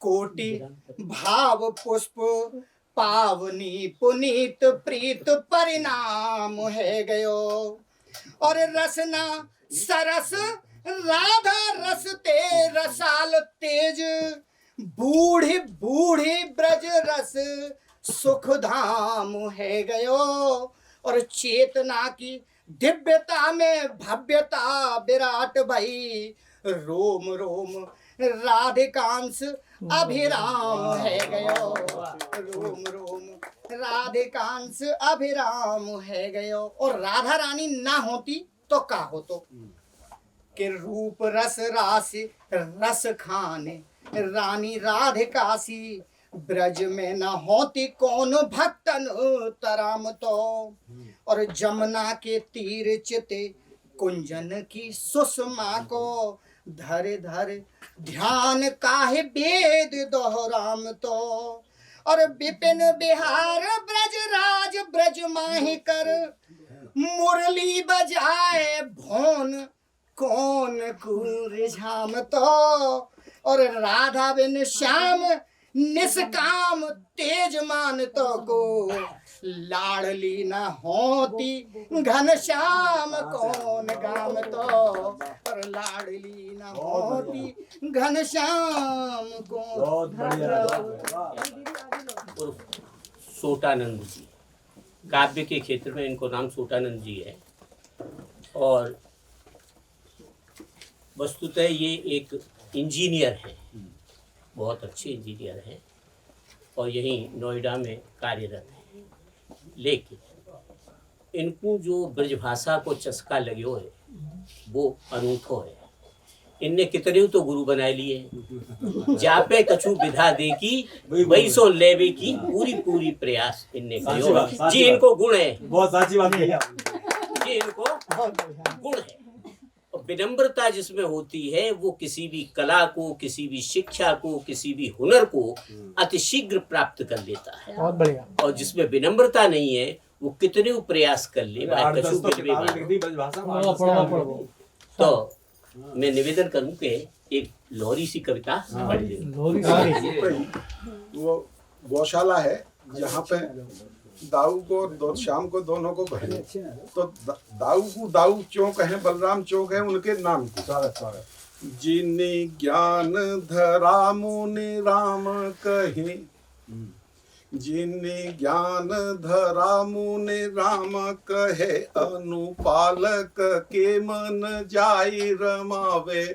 कोटि भाव पुष्प पावनी पुनीत प्रीत परिणाम है गयो। और रसना सरस राधा रस ते रसाल तेज। बूढ़ी बूढ़ी ब्रज रस सुख धाम है गयो। और चेतना की दिव्यता में भव्यता विराट भई। रोम रोम राधिकांश अभिराम है गयो। रोम रोम राधिकांश अभिराम है गयो। और राधा रानी ना होती तो का होतो कि रूप रस राशि रस खाने रानी राधिकासी। ब्रज में न होती कौन भक्तन तराम तो। और जमुना के तीर चिते कुंजन की सुषमा को। धर धर ध्यान काहे वेद दोहराम तो। और विपिन बिहार ब्रज राज ब्रज माही कर। मुरली बजाए भोन कौन कुरझाम तो। और राधा बिन श्याम निष्काम तेज मान तो को। लाडली न होती घन श्याम कौन गाम तो। और लाडली न होती घन श्याम कौन। सोटानंद जी काव्य के क्षेत्र में इनको नाम सोटानंद जी है। और वस्तुतः ये एक इंजीनियर हैं, बहुत अच्छे इंजीनियर हैं और यहीं नोएडा में कार्यरत हैं। लेकिन इनको जो ब्रजभाषा को चस्का लगे हुए वो अनूठो है। इनने कितने तो गुरु बना लिए, जापे कछु विधा दे की वही सो लेवे की पूरी पूरी प्रयास इनने करो। जी इनको गुण है, बहुत साची बात है, जी इनको गुण है। और विनम्रता जिसमें होती है वो किसी भी कला को, किसी भी शिक्षा को, किसी भी हुनर को अतिशीघ्र प्राप्त कर लेता है। बहुत बढ़िया। और जिसमें विनम्रता नहीं है वो कितने प्रयास कर ले तो मैं निवेदन करूं कि एक लोरी सी कविता पढ़ दे। वो गौशाला है जहाँ पे दाऊ को शाम को दोनों को बहने, तो दाऊ को दाऊ चौक है, बलराम चौक है उनके नाम को। जिन्ने ज्ञान धरा मुनि राम कहे, जिन्ने ज्ञान धरा मुनि राम कहे, अनुपालक के मन जाई रमावे।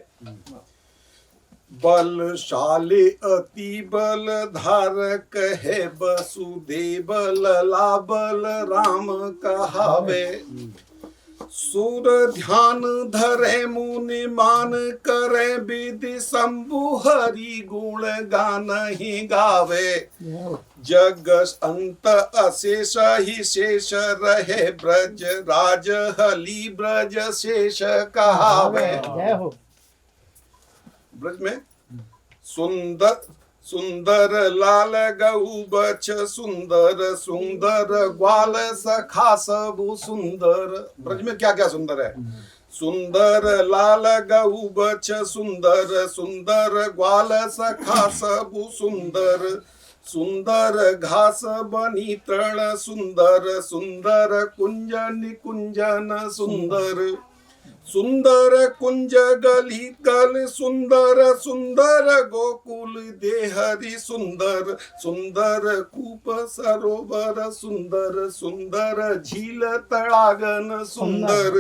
बलशाली अति बल धारक है, वसुदेव लला बल राम कहावे। सुर ध्यान धरे मुनि मान करे, विधि शंभु हरि गुण गान ही गावे। जग अंत अशेष ही शेष रहे, ब्रज राज हली ब्रज शेष कहावे। ब्रज में सुंदर सुंदर लाल गऊ बछ, सुंदर सुंदर ग्वाल सखा सबु सुंदर। ब्रज में क्या क्या सुंदर है? सुंदर लाल गऊ बछ, सुंदर सुंदर ग्वाल सखा सबु सुंदर। सुंदर घास बनी तृण, सुंदर सुंदर कुंज निकुंजन सुंदर। सुंदर कुंज गली गल, सुंदर सुंदर गोकुल देहरी सुंदर। सुंदर कूप सरोवर, सुंदर सुंदर झील तड़ागन सुंदर।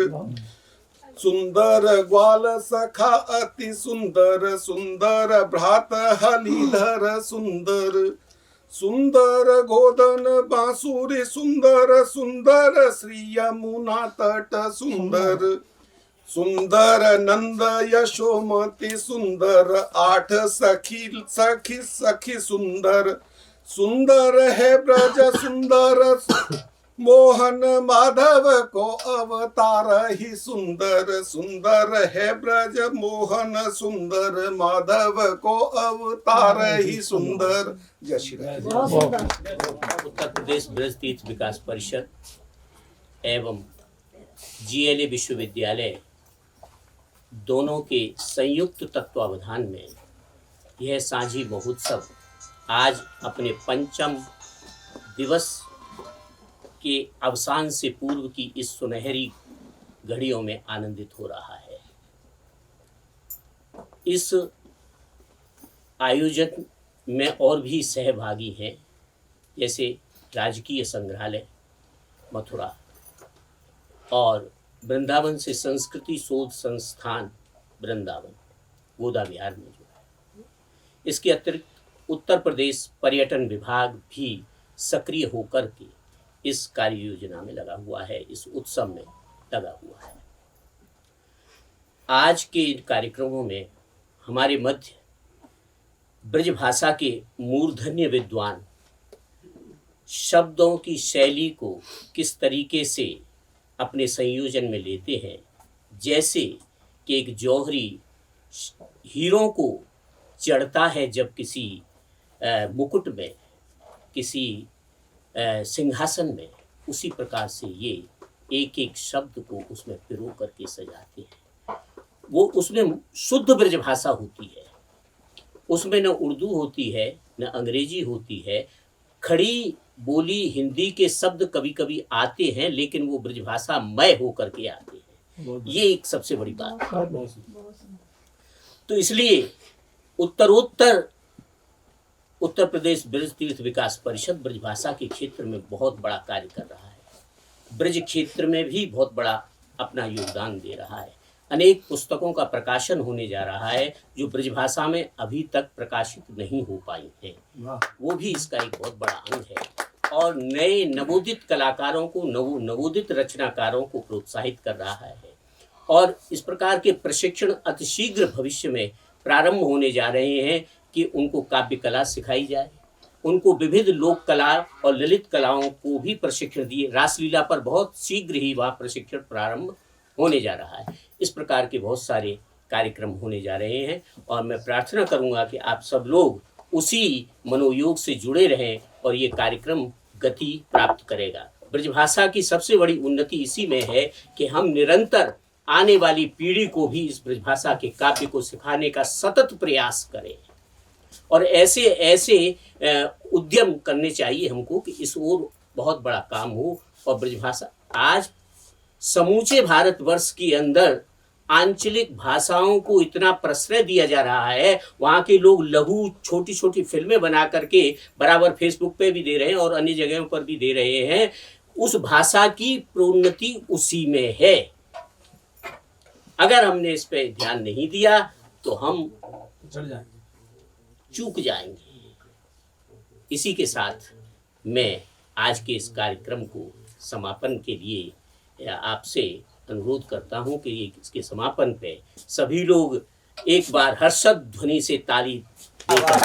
सुंदर ग्वाल सखा अति सुंदर, सुंदर भ्रात हलीधर सुंदर। सुंदर गोदन बांसुरी, सुंदर सुंदर श्री यमुना तट सुंदर। सुंदर नंद यशोमती सुंदर, आठ सखी सखी सखी सुंदर। सुंदर है ब्रज सुंदर, मोहन माधव को अवतार ही सुंदर। सुंदर है ब्रज मोहन सुंदर, माधव को अवतार ही सुंदर। जय श्री राम। उत्तर प्रदेश ब्रज तीर्थ विकास परिषद एवं GLA विश्वविद्यालय दोनों के संयुक्त तत्वावधान में यह साझी महोत्सव आज अपने 5म दिवस के अवसान से पूर्व की इस सुनहरी घड़ियों में आनंदित हो रहा है। इस आयोजन में और भी सहभागी हैं, जैसे राजकीय संग्रहालय मथुरा और वृंदावन से संस्कृति शोध संस्थान वृंदावन गोदा बिहार में जो है। इसके अतिरिक्त उत्तर प्रदेश पर्यटन विभाग भी सक्रिय होकर के इस कार्य योजना में लगा हुआ है, इस उत्सव में लगा हुआ है। आज के इन कार्यक्रमों में हमारे मध्य ब्रज भाषा के मूर्धन्य विद्वान शब्दों की शैली को किस तरीके से अपने संयोजन में लेते हैं, जैसे कि एक जौहरी हीरों को चढ़ता है जब किसी मुकुट में, किसी सिंहासन में, उसी प्रकार से ये एक एक शब्द को उसमें पिरो करके सजाते हैं। वो उसमें शुद्ध ब्रज भाषा होती है, उसमें न उर्दू होती है न अंग्रेजी होती है। खड़ी बोली हिंदी के शब्द कभी कभी आते हैं, लेकिन वो ब्रजभाषा मय होकर के आते हैं। ये एक सबसे बड़ी बात है। तो इसलिए उत्तरोत्तर उत्तर प्रदेश ब्रज तीर्थ विकास परिषद ब्रजभाषा के क्षेत्र में बहुत बड़ा कार्य कर रहा है। ब्रज क्षेत्र में भी बहुत बड़ा अपना योगदान दे रहा है। अनेक पुस्तकों का प्रकाशन होने जा रहा है जो ब्रजभाषा में अभी तक प्रकाशित नहीं हो पाई हैं। वो भी इसका एक बहुत बड़ा अंग है और नए नवोदित कलाकारों को, नवोदित रचनाकारों को प्रोत्साहित कर रहा है और इस प्रकार के प्रशिक्षण अतिशीघ्र भविष्य में प्रारंभ होने जा रहे हैं कि उनको काव्य कला सिखाई जाए, उनको विविध लोक कला और ललित कलाओं को भी प्रशिक्षण दिए। रासलीला पर बहुत शीघ्र ही वह प्रशिक्षण प्रारंभ होने जा रहा है। इस प्रकार के बहुत सारे कार्यक्रम होने जा रहे हैं और मैं प्रार्थना करूंगा कि आप सब लोग उसी मनोयोग से जुड़े रहें और ये कार्यक्रम गति प्राप्त करेगा। ब्रजभाषा की सबसे बड़ी उन्नति इसी में है कि हम निरंतर आने वाली पीढ़ी को भी इस ब्रजभाषा के काव्य को सिखाने का सतत प्रयास करें और ऐसे ऐसे उद्यम करने चाहिए हमको कि इस ओर बहुत बड़ा काम हो। और ब्रजभाषा आज समूचे भारतवर्ष के अंदर आंचलिक भाषाओं को इतना प्रश्रय दिया जा रहा है, वहाँ के लोग लघु छोटी छोटी फिल्में बना करके बराबर फेसबुक पे भी दे रहे हैं और अन्य जगहों पर भी दे रहे हैं। उस भाषा की प्रोन्नति उसी में है। अगर हमने इस पे ध्यान नहीं दिया तो हम चूक जाएंगे। इसी के साथ मैं आज के इस कार्यक्रम को समापन के लिए आपसे अनुरोध करता हूं कि इसके समापन पे सभी लोग एक बार हर्षद ध्वनि से ताली देकर